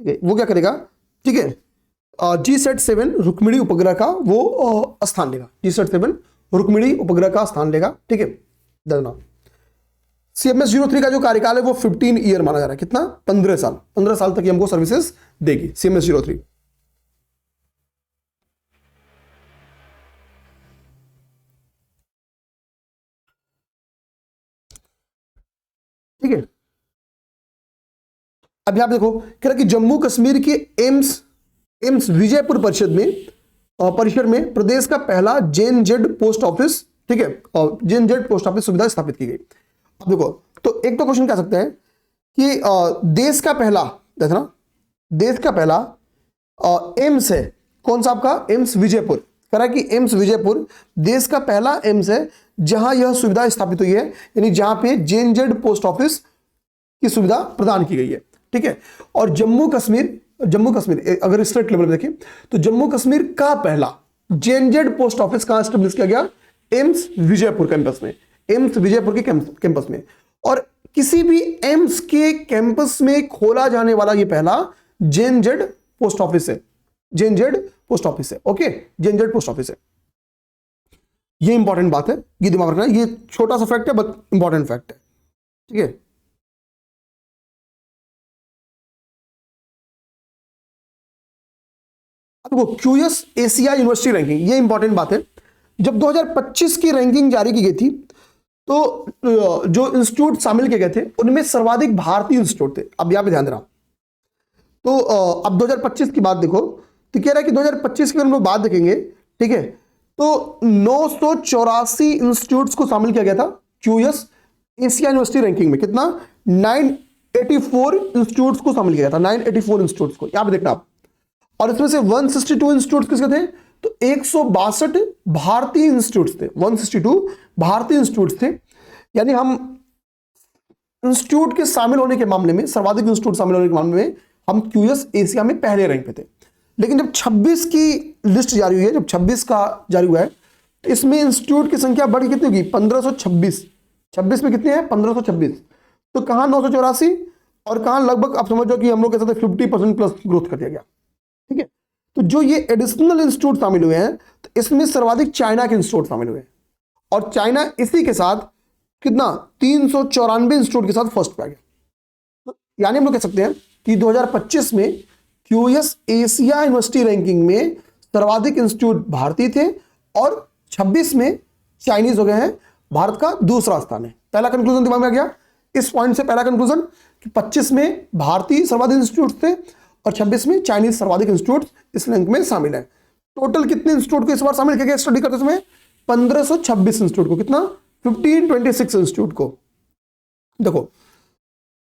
है। वो क्या करेगा, ठीक है, GSAT-7 रुक्मिणी उपग्रह का वो स्थान लेगा, GSAT-7 रुक्मिणी उपग्रह का स्थान लेगा, ठीक है। देखना CMS-03 का जो कार्यकाल है वो 15 ईयर माना जा रहा है। कितना? 15 साल, 15 साल तक ये हमको सर्विसेज देगी CMS-03। ठीक है। अब यहां देखो, कह रहा कि जम्मू कश्मीर के एम्स विजयपुर परिसर में प्रदेश का पहला JNZ पोस्ट ऑफिस, ठीक है, और JNZ पोस्ट ऑफिस सुविधा स्थापित की गई। अब देखो, तो एक तो क्वेश्चन कह सकते हैं कि देश का पहला, देखना, देश का पहला एम्स है कौन सा आपका? एम्स विजयपुर। कह रहा है कि एम्स विजयपुर देश का पहला एम्स है जहां यह सुविधा स्थापित हुई है, यानी जहां पे JNZ पोस्ट ऑफिस की सुविधा प्रदान की गई है, ठीक है। और जम्मू कश्मीर अगर स्टेट लेवल में देखें तो जम्मू कश्मीर का पहला JNZ पोस्ट ऑफिस कहां एस्टेब्लिश किया गया? एम्स विजयपुर कैंपस में, एम्स विजयपुर के कैंपस में। और किसी भी एम्स के कैंपस में खोला जाने वाला ये पहला JNZ पोस्ट ऑफिस है, JNZ पोस्ट ऑफिस है, ओके, JNZ पोस्ट ऑफिस है। ये इंपॉर्टेंट बात है, ये दिमाग रखना, ये छोटा सा फैक्ट है बट इंपॉर्टेंट फैक्ट है, ठीक है। देखो क्यूएस एशिया यूनिवर्सिटी रैंकिंग, ये इंपॉर्टेंट बात है। जब 2025 की रैंकिंग जारी की गई थी तो जो इंस्टीट्यूट शामिल किए गए थे उनमें सर्वाधिक भारतीय इंस्टीट्यूट थे। अब यहां पे ध्यान देना, तो अब 2025 की बात देखो, तो कह रहा है कि 2025 की हम लोग बात देखेंगे, ठीक है, तो 984 इंस्टीट्यूट्स को शामिल किया गया था क्यूएस एशिया यूनिवर्सिटी रैंकिंग में। कितना? 984 इंस्टीट्यूट्स को शामिल किया गया था, 984 इंस्टीट्यूट्स को, यहां पे देखना आप। और इसमें से 162 इंस्टीट्यूट किसके थे? तो 162 भारतीय इंस्टीट्यूट्स थे, 162 भारतीय इंस्टीट्यूट्स थे। यानी हम इंस्टीट्यूट के शामिल होने के मामले में, सर्वाधिक इंस्टीट्यूट शामिल होने के मामले में हम क्यूएस एशिया में पहले रैंक पे थे। लेकिन जब 26 की लिस्ट जारी हुई है, जब 26 का जारी हुआ है, तो इसमें इंस्टीट्यूट की संख्या बढ़ कितनी होगी? 1526। 26 में कितने हैं? 1526। तो कहां 984 और कहां लगभग आप समझो कि हम लोग कह सकते 50% प्लस ग्रोथ कर दिया गया, ठीक है। तो जो ये एडिशनल इंस्टीट्यूट शामिल हुए हैं, तो इसमें सर्वाधिक चाइना के इंस्टीट्यूट शामिल हुए हैं, और चाइना इसी के साथ कितना? 394 इंस्टीट्यूट के साथ फर्स्ट पे आ गया। तो यानी हम लोग कह सकते हैं कि 2025 में क्यूएस एशिया यूनिवर्सिटी रैंकिंग में सर्वाधिक इंस्टीट्यूट भारतीय थे और 26 में चाइनीज हो गए हैं। भारत का दूसरा स्थान है। पहला कंक्लूजन दिमाग में आ गया इस पॉइंट से, पहला कंक्लूजन कि 25 में भारतीय सर्वाधिक इंस्टीट्यूट थे और 26 में चाइनीज सर्वाधिक इंस्टीट्यूट इस रैंक में शामिल है। टोटल कितने इंस्टीट्यूट को इस बार शामिल किया गया स्टडी करते समय? 1526 इंस्टीट्यूट को। कितना? 1526 इंस्टीट्यूट को। देखो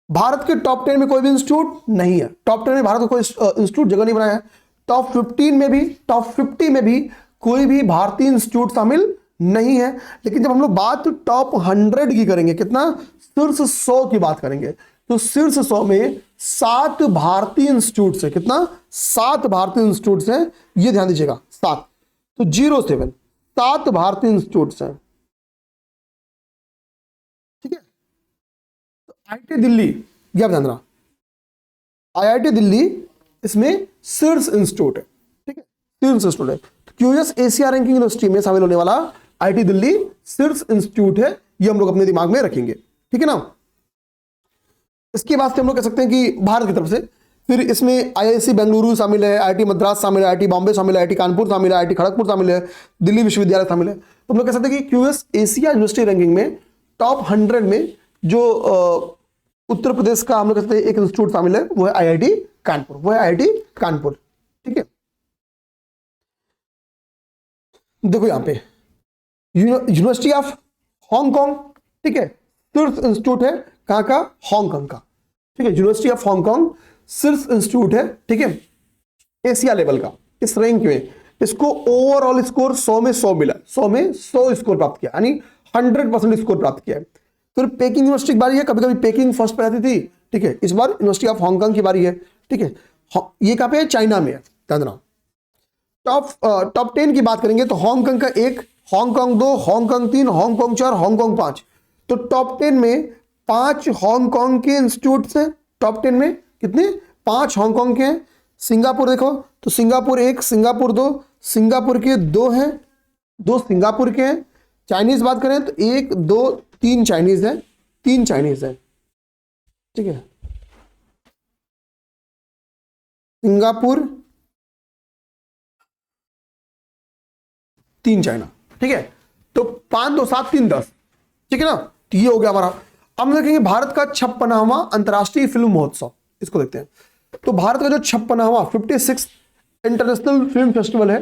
भारत के टॉप 10 में कोई भी इंस्टीट्यूट नहीं है, टॉप 10 में भारत का कोई इंस्टीट्यूट जगह नहीं बनाया है। टॉप 15 में भी, टॉप 50 में भी कोई भी भारतीय इंस्टीट्यूट शामिल नहीं है। लेकिन जब हम लोग बात टॉप 100 की करेंगे, कितना? शीर्ष 100 की बात करेंगे, तो शीर्ष 100 में 7 भारतीय इंस्टीट्यूट है। कितना? 7 भारतीय इंस्टीट्यूट हैं, ये ध्यान दीजिएगा, 7। तो 07 7 भारतीय इंस्टीट्यूट हैं, ठीक है। तो आईआईटी दिल्ली, ये आप ध्यान रखना, आईआईटी दिल्ली इसमें शीर्ष इंस्टीट्यूट है, ठीक है, शीर्ष इंस्टीट्यूट है। क्यूएस एशिया रैंकिंग यूनिवर्सिटी में शामिल होने वाला आईआईटी दिल्ली शीर्ष इंस्टीट्यूट है, ये हम लोग अपने दिमाग में रखेंगे, ठीक है ना। इसके बाद हम लोग कह सकते हैं कि भारत की तरफ से फिर इसमें आईआईसी बेंगलुरु शामिल है, आईआईटी मद्रास शामिल है, आईआईटी बॉम्बे शामिल है, आईआईटी कानपुर शामिल है, आईआईटी खड़गपुर शामिल है, दिल्ली विश्वविद्यालय शामिल है। तो हम लोग कह सकते हैं कि क्यूएस एशिया यूनिवर्सिटी रैंकिंग में टॉप 100 में जो उत्तर प्रदेश का हम लोग कहते हैं एक इंस्टीट्यूट शामिल है, वो है आईआईटी कानपुर, वो है आईआईटी कानपुर, ठीक है। देखो यहां पे यूनिवर्सिटी ऑफ हांगकांग, ठीक है, शीर्ष इंस्टीट्यूट है, कहां का, हांगकांग का, ठीक है, यूनिवर्सिटी ऑफ हांगकांग शीर्ष इंस्टीट्यूट है, ठीक है, एशिया लेवल का। इस रैंक में इसको ओवरऑल स्कोर 100 में 100 मिला, 100 में 100 स्कोर प्राप्त किया, यानी 100% स्कोर प्राप्त किया है। फिर पेकिंग यूनिवर्सिटी की बारी है, कभी कभी पेकिंग फर्स्ट पे आती थी, ठीक है, इस बार यूनिवर्सिटी ऑफ हांगकांग की बारी है, ठीक है। ये कहां पे है, चाइना में है, ध्यान देना। टॉप 10 की बात करेंगे तो हांगकांग का 1, हांगकांग 2, हांगकांग 3, हांगकांग 4, हांगकांग 5। तो टॉप 10 में 5 हांगकांग के इंस्टीट्यूट हैं, टॉप 10 में कितने, 5 हांगकांग के हैं। सिंगापुर देखो तो सिंगापुर 1, सिंगापुर 2, सिंगापुर के 2 हैं, 2 सिंगापुर के हैं। चाइनीज बात करें तो 1, 2, 3 चाइनीज है, 3 चाइनीज है, ठीक है, सिंगापुर 3 चाइना, ठीक है। तो 5, 2, 7, 3, 10, ठीक है ना। तो ये हो गया हमारा। अब हम देखेंगे भारत का 56वां अंतर्राष्ट्रीय फिल्म महोत्सव, इसको देखते हैं। तो भारत का जो 56वां 56 इंटरनेशनल फिल्म फेस्टिवल है,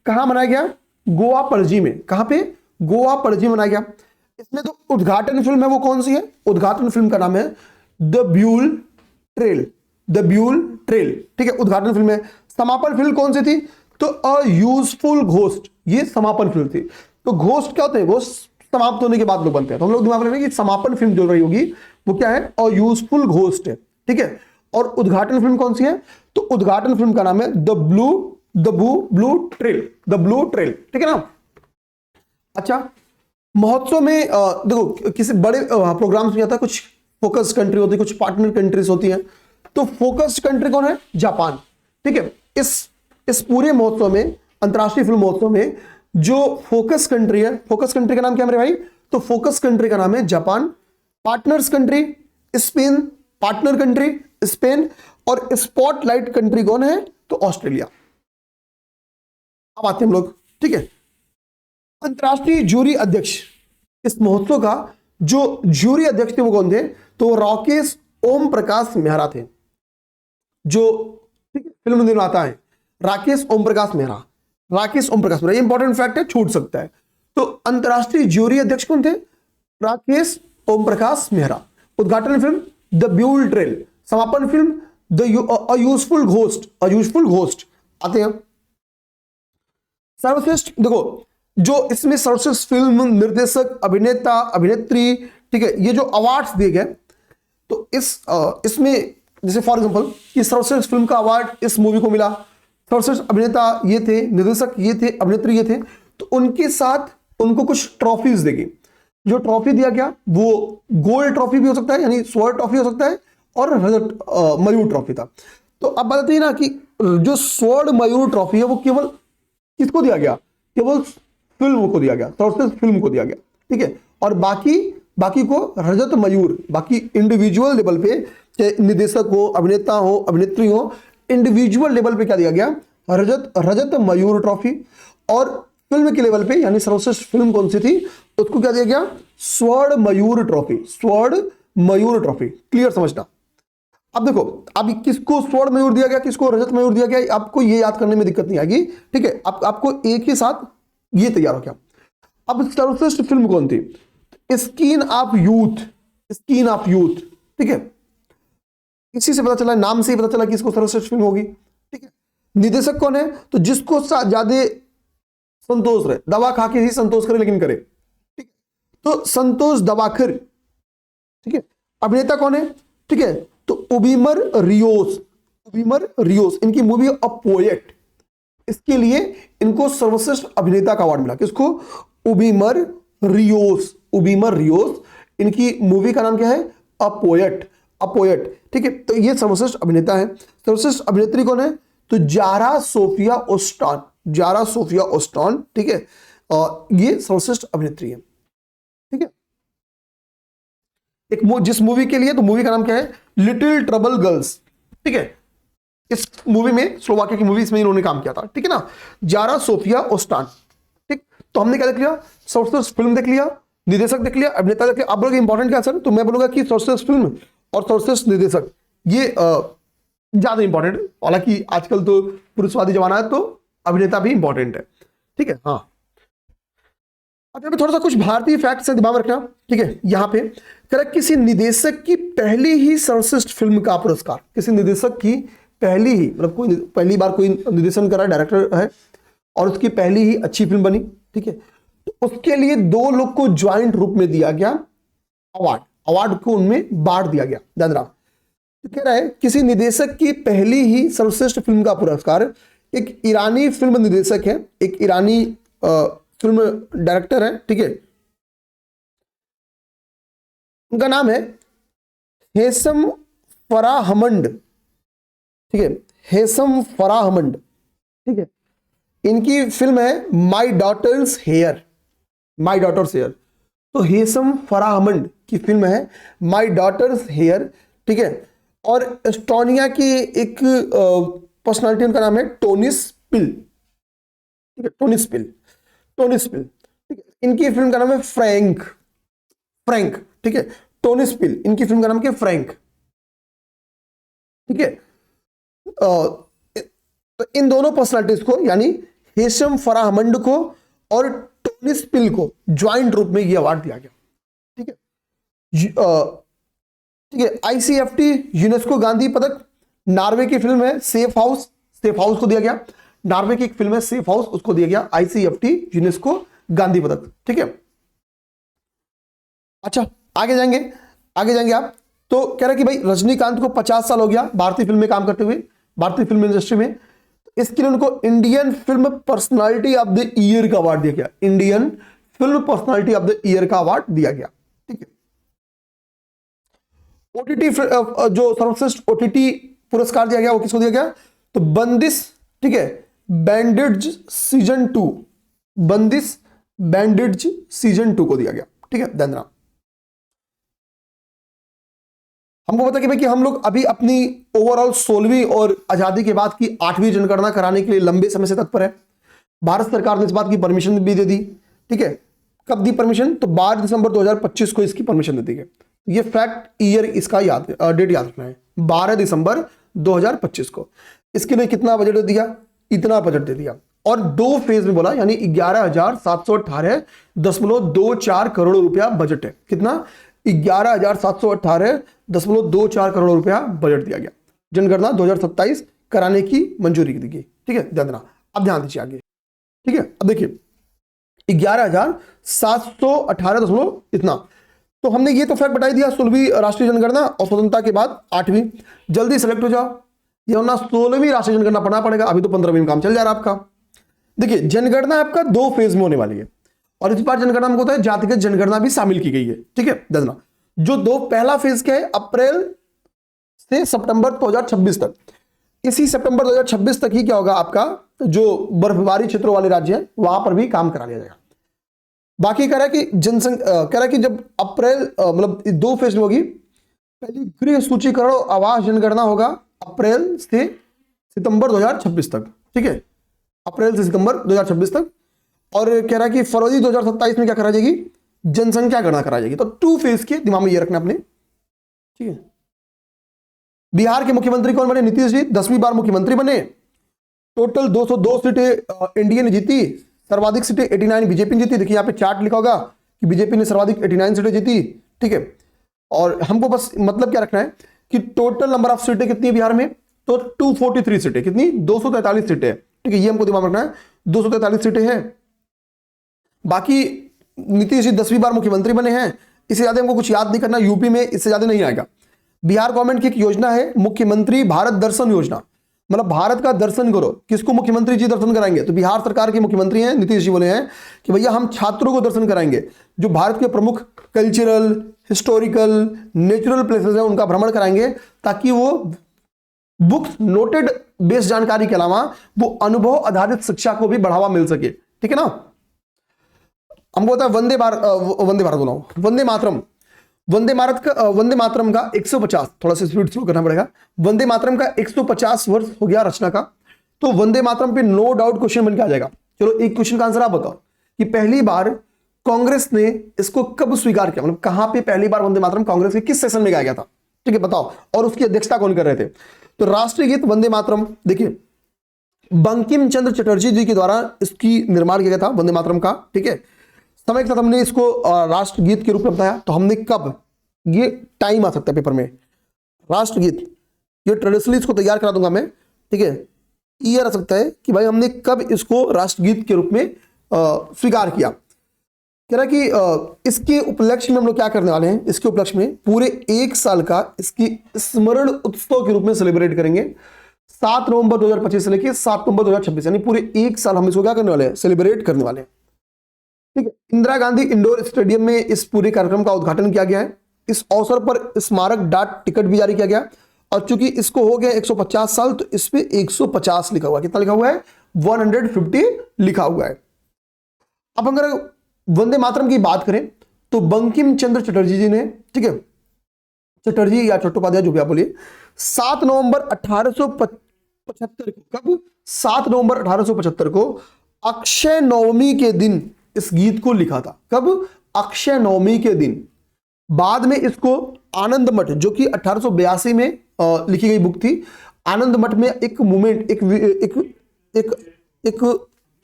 कहां मनाया गया, गोवा पणजी में। कहां पे, गोवा पणजी मनाया गया। इसमें तो उद्घाटन फिल्म है, वो कौन सी है, उद्घाटन फिल्म का नाम है द ब्यूल ट्रेल, द ब्यूल ट्रेल, ठीक है, उद्घाटन फिल्म है। समापन फिल्म कौन सी थी, तो अ यूजफुल घोस्ट, ये समापन फिल्म थी। तो घोस्ट क्या होते हैं, घोस्ट समाप्त होने के बाद लोग बनते हैं, तो हम लोग दिमाग में रखेंगे कि समापन फिल्म जो रही होगी वो क्या है, अ यूजफुल घोस्ट है, ठीक है। और उद्घाटन फिल्म कौन सी है, तो उद्घाटन फिल्म का नाम है the blue trail, the blue trail, ठीक है ना। अच्छा, महोत्सव में देखो किसी बड़े प्रोग्राम्स में आता है, कुछ फोकस कंट्री होती है, कुछ पार्टनर कंट्रीज होती हैं। तो फोकस्ड कंट्री कौन है, जापान, ठीक है। इस पूरे महोत्सव में, अंतरराष्ट्रीय फिल्म महोत्सव में जो फोकस कंट्री है, फोकस कंट्री का नाम क्या है मेरे भाई, तो फोकस कंट्री का नाम है Japan. Partners country Spain, partner country Spain, और स्पॉटलाइट कंट्री कौन है, तो ऑस्ट्रेलिया। अब आते हैं हम लोग, ठीक है। अंतरराष्ट्रीय जूरी अध्यक्ष, इस महोत्सव का जो जूरी अध्यक्ष थे वो कौन थे, तो राकेश ओम प्रकाश मेहरा थे, जो फिल्म निर्माता है राकेश ओम प्रकाश मेहरा, राकेश ओम प्रकाश मेहरा, ये इंपॉर्टेंट फैक्ट है, छूट सकता है। तो अंतरराष्ट्रीय जूरी अध्यक्ष कौन थे, राकेश ओम प्रकाश मेहरा। उद्घाटन फिल्म द ब्यूल ट्रेल, समापन film the useful ghost, a useful ghost. आते हैं सर्वश्रेष्ठ, देखो जो इसमें सर्वश्रेष्ठ फिल्म, निर्देशक, अभिनेता, अभिनेत्री, ठीक है, ये जो अवार्ड्स दिए गए, तो इसमें जैसे फॉर एग्जांपल कि सर्वश्रेष्ठ फिल्म का अवार्ड इस मूवी को मिला, सर्वश्रेष्ठ अभिनेता ये थे, निर्देशक ये थे, अभिनेत्री ये थे, तो उनके साथ उनको कुछ ट्रॉफीज देगी। जो ट्रॉफी दिया गया वो गोल्ड ट्रॉफी भी हो सकता है, यानी स्वर्ण ट्रॉफी हो सकता है, और रजत मयूर ट्रॉफी था। तो अब बात है ना कि जो स्वर्ण मयूर ट्रॉफी है वो केवल किसको दिया गया, केवल फिल्म को दिया गया, सर्वश्रेष्ठ फिल्म को दिया गया, ठीक है। और बाकी को रजत मयूर, बाकी इंडिविजुअल लेवल पे, चाहे निर्देशक हो, अभिनेता हो, अभिनेत्री हो, इंडिविजुअल लेवल पे क्या दिया गया, रजत मयूर ट्रॉफी। और फिल्म के लेवल पे, यानी सर्वश्रेष्ठ फिल्म कौन सी थी, उसको क्या दिया गया, स्वर्ण मयूर ट्रॉफी, स्वर्ण मयूर ट्रॉफी। क्लियर समझना। अब देखो, अब किसको स्वर्ण मयूर दिया गया, किसको रजत मयूर दिया गया, आपको ये याद करने में दिक्कत नहीं आएगी, ठीक है। आपको एक ही साथ ये तैयार हो गया। अब सर्वश्रेष्ठ फिल्म कौन थी, skin of youth, skin of youth, ठीक है। इसी से पता चला, नाम से ही पता चला कि इसको सर्वश्रेष्ठ फिल्म होगी, ठीक है। निर्देशक कौन है, तो जिसको ज्यादा संतोष रहे, दवा खा के ही संतोष करे लेकिन करे, ठीक है, तो संतोष दवाखर, ठीक है। अभिनेता कौन है, ठीक है, तो उबिमर रियोस, उबिमर रियोस, इनकी मूवी अ पोएट, इसके लिए इनको सर्वश्रेष्ठ अभिनेता का अवार्ड मिला। किसको, उबिमर रियोस, उबिमर रियोस, इनकी मूवी का नाम क्या है, पोएट, अ पोएट, ठीक है। तो ये सर्वश्रेष्ठ अभिनेता है। सर्वश्रेष्ठ अभिनेत्री कौन है? तो जारा सोफिया ओस्टॉन, जारा सोफिया ओस्टॉन, ठीक है। ये सर्वश्रेष्ठ अभिनेत्री है, ठीक है। एक जिस मूवी के लिए, तो मूवी का नाम क्या है? लिटिल ट्रबल गर्ल्स, ठीक है। इस मूवी में, स्लोवाकिया की मूवी, इसमें इन्होंने काम किया था, ठीक है ना, जारा सोफिया ओस्टॉन, ठीक। तो हमने क्या देख लिया? सर्वश्रेष्ठ फिल्म देख लिया, निर्देशक देख लिया, अभिनेता देख लिया। आप बोलोगे इंपॉर्टेंट क्या सर? तो मैं बोलूंगा कि सर्वश्रेष्ठ फिल्म और सर्वश्रेष्ठ निर्देशक ये ज्यादा इंपॉर्टेंट है। हालांकि आजकल तो पुरुषवादी जमाना है, तो अभिनेता भी इंपॉर्टेंट है, ठीक है। हाँ, अब थोड़ा सा कुछ भारतीय फैक्ट से दिमाग में रखना, ठीक है। यहां पे करेक्ट, किसी निदेशक की पहली ही सर्वश्रेष्ठ फिल्म का पुरस्कार, किसी निदेशक की पहली ही, मतलब कोई पहली बार कोई निर्देशन कर रहा है, डायरेक्टर है, और उसकी पहली ही अच्छी फिल्म बनी, ठीक है, तो उसके लिए 2 लोग को ज्वाइंट रूप में दिया गया अवार्ड, अवार्ड को उनमें बांट दिया गया। ध्यान रहा, तो कह रहा है किसी निदेशक की पहली ही सर्वश्रेष्ठ फिल्म का पुरस्कार एक ईरानी फिल्म निर्देशक है, एक ईरानी फिल्म डायरेक्टर है, ठीक है। उनका नाम है हेसम फराहमंड, ठीक है, हेसम फराहमंड, ठीक है। इनकी फिल्म है माई डॉटर्स हेयर, माई डॉटर्स हेयर। तो हेसम फराहमंड की फिल्म है माई डॉटर्स हेयर, ठीक है। और एस्टोनिया की एक पर्सनालिटी, उनका नाम है टोनिस पिल, ठीक है, टोनिस पिल, टोनिस पिल, ठीक है। इनकी फिल्म का नाम है फ्रैंक, फ्रैंक, ठीक है। टोनिस पिल, इनकी फिल्म का नाम क्या है? फ्रैंक, ठीक है। तो इन दोनों पर्सनालिटीज को, यानी हेशम फराहमंड को और टोनिस पिल को ज्वाइंट रूप में यह अवार्ड दिया गया, ठीक है। ठीक है, आईसीएफटी यूनेस्को गांधी पदक, नॉर्वे की फिल्म है सेफ हाउस, सेफ हाउस को दिया गया। नॉर्वे की एक फिल्म है सेफ हाउस, उसको दिया गया आईसीएफटी यूनेस्को गांधी पदक, ठीक है। अच्छा, आगे जाएंगे, आगे जाएंगे आप। तो कह रहे कि भाई रजनीकांत को 50 साल हो गया भारतीय फिल्म में काम करते हुए, भारतीय फिल्म इंडस्ट्री में। इसके लिए उनको Indian film personality of the year का अवार्ड दिया गया, Indian film personality of the year का अवार्ड दिया गया, ठीक है। ओटीटी जो सर्वश्रेष्ठ ओटीटी पुरस्कार दिया गया वो किसको दिया गया? तो बंदिश, ठीक है, बैंडेज सीजन 2, बंदिश बैंडेज सीजन 2 को दिया गया, ठीक है। ध्यान रखना, हमको पता कि भाई कि हम लोग अभी अपनी ओवरऑल 16वीं और आजादी के बाद की 8वीं जनगणना कराने के लिए लंबे समय से तत्पर है। भारत सरकार ने इस बात की परमिशन भी दे दी, ठीक है। कब दी परमिशन? तो 12 दिसंबर 2025 को इसकी परमिशन दे दी गई। ये फैक्ट ईयर इसका याद, डेट याद रखना है, 12 दिसंबर 2025 को। इसके लिए कितना बजट दे दिया? इतना बजट दे दिया, और 2 फेज में बोला, यानी 11,718.24 करोड़ रुपया बजट है। कितना? 11,718.24 करोड़ रुपया बजट दिया गया। जनगणना 2027 कराने की मंजूरी दी गई, ठीक है। ध्यान देना, अब ध्यान दीजिए आगे, ठीक है। अब देखिए 11,718 इतना, तो हमने ये तो फैक्ट बता दिया 16वीं राष्ट्रीय जनगणना और स्वतंत्रता के बाद 8वीं। जल्दी सेलेक्ट हो जाओ, ये होना 16वीं राष्ट्रीय जनगणना पढ़ना पड़ेगा, अभी तो 15वीं में काम चल जा रहा है आपका। देखिए जनगणना आपका 2 फेज में होने वाली है, और इस बार जनगणना में होता है जातिगत जनगणना भी शामिल की गई है, ठीक है। देखना, जो 2 पहला फेज क्या है, अप्रैल से सितंबर 2026 तक। इसी सितंबर 2026 तक ही क्या होगा, आपका जो बर्फबारी क्षेत्रों वाले राज्य हैं वहां पर भी काम करा लिया जाएगा। बाकी कह रहा है कि जनसंख्या, कह रहा है कि जब अप्रैल मतलब 2 फेज में होगी, पहली गृह सूचीकरण और आवास जनगणना होगा अप्रैल से सितंबर 2026 तक, ठीक है, अप्रैल से सितंबर 2026 तक। और कह रहा है कि फरवरी 2027 में क्या करा जाएगी? जनसंख्या गणना करा जाएगी। तो 2 फेज के दिमाग में ये रखना अपने, ठीक है। बिहार के मुख्यमंत्री कौन बने? नीतीश जी 10वीं बार मुख्यमंत्री बने। टोटल 202 सीटें एनडीए ने जीती, सर्वाधिक सीटें 89 बीजेपी ने जीती। देखिए यहाँ पे चार्ट लिखा होगा कि बीजेपी ने सर्वाधिक 89 सीटें जीती, ठीक है। और हमको बस मतलब क्या रखना है कि टोटल नंबर ऑफ सीटें कितनी है बिहार में? तो 243 सीटें, कितनी? 243 सीटें, ठीक है। ये हमको दिमाग रखना है, 243 सीटें हैं। बाकी नीतीश जी 10वीं बार मुख्यमंत्री बने हैं, इससे ज्यादा हमको कुछ याद नहीं करना, यूपी में इससे ज्यादा नहीं आएगा। बिहार गवर्नमेंट की एक योजना है मुख्यमंत्री भारत दर्शन योजना। मतलब भारत का दर्शन करो। किसको मुख्यमंत्री जी दर्शन कराएंगे? तो बिहार सरकार के मुख्यमंत्री हैं नीतीश जी, बोले हैं कि भैया हम छात्रों को दर्शन कराएंगे, जो भारत के प्रमुख कल्चरल, हिस्टोरिकल, नेचुरल प्लेसेस हैं उनका भ्रमण कराएंगे, ताकि वो बुक्स नोटेड बेस्ड जानकारी के अलावा वो अनुभव आधारित शिक्षा को भी बढ़ावा मिल सके। ठीक है ना। हमको होता है वंदे भारत बोला हूं, वंदे मातरम का 150, थोड़ा सा स्पीड स्लो करना पड़ेगा। वंदे मातरम का 150 वर्ष हो गया रचना का, तो वंदे मातरम पे नो डाउट क्वेश्चन बन के आ जाएगा। चलो एक क्वेश्चन का आंसर आप बताओ कि पहली बार कांग्रेस ने इसको कब स्वीकार किया, मतलब कहां पे पहली बार वंदे मातरम कांग्रेस के किस सेशन में गाया गया था? ठीक है, बताओ। और उसकी अध्यक्षता कौन कर रहे थे? तो राष्ट्रीय गीत वंदे मातरम, देखिए बंकिम चंद्र चटर्जी जी के द्वारा इसकी निर्माण किया गया था वंदे मातरम का। ठीक है, समय के साथ हमने इसको राष्ट्रगीत के रूप में बताया। तो हमने कब, ये टाइम आ सकता है पेपर में, राष्ट्रगीत, ये ट्रेडिशनली इसको तैयार करा दूंगा मैं। ठीक है, ईयर आ सकता है कि भाई हमने कब इसको राष्ट्रगीत के रूप में स्वीकार किया। कह रहा कि इसके उपलक्ष्य में हम लोग क्या करने वाले हैं, इसके उपलक्ष्य में पूरे 1 साल का इसकी स्मरण उत्सव के रूप में सेलिब्रेट करेंगे। 7 नवंबर 2025 से लेकर 7 नवंबर 2026, यानी पूरे 1 साल हम इसको क्या करने वाले हैं, सेलिब्रेट करने वाले हैं। ठीक है, इंदिरा गांधी इंडोर स्टेडियम में इस पूरे कार्यक्रम का उद्घाटन किया गया है। इस अवसर पर स्मारक डाक टिकट भी जारी किया गया, और चूंकि इसको हो गया 150 साल, तो इस पे 150 लिखा हुआ है। कितना लिखा हुआ है? 150 लिखा हुआ है। अब अगर वंदे मातरम की बात करें तो बंकिम चंद्र चटर्जी जी ने, ठीक है, चटर्जी या चट्टोपाध्याय जो भी आप बोलिए, 7 नवंबर 1875 को, कब? 7 नवंबर 1875 को अक्षय नवमी के दिन इस गीत को लिखा था। कब? अक्षय नवमी के दिन। बाद में इसको आनंद मठ, जो कि 1882 में लिखी गई बुक थी, आनंद मठ में एक मूवमेंट, एक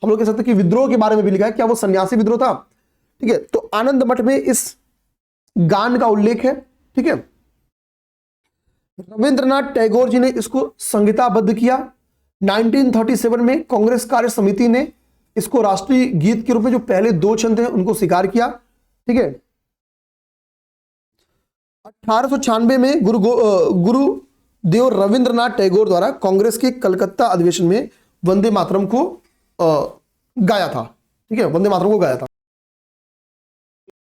हम लोग कह सकते हैं कि विद्रोह के बारे में भी लिखा है। क्या वो सन्यासी विद्रोह था? ठीक है, तो आनंद मठ में इस गान का उल्लेख है। ठीक है, रविंद्रनाथ टैगोर जी ने इसको संहिताबद्ध किया। 1937 में कांग्रेस कार्य समिति ने इसको राष्ट्रीय गीत के रूप में जो पहले 2 छंद हैं उनको स्वीकार किया। ठीक है, 1896 में गुरुदेव रविंद्रनाथ टैगोर द्वारा कांग्रेस के कलकत्ता अधिवेशन में वंदे मातरम को गाया था। ठीक है, वंदे मातरम को गाया था।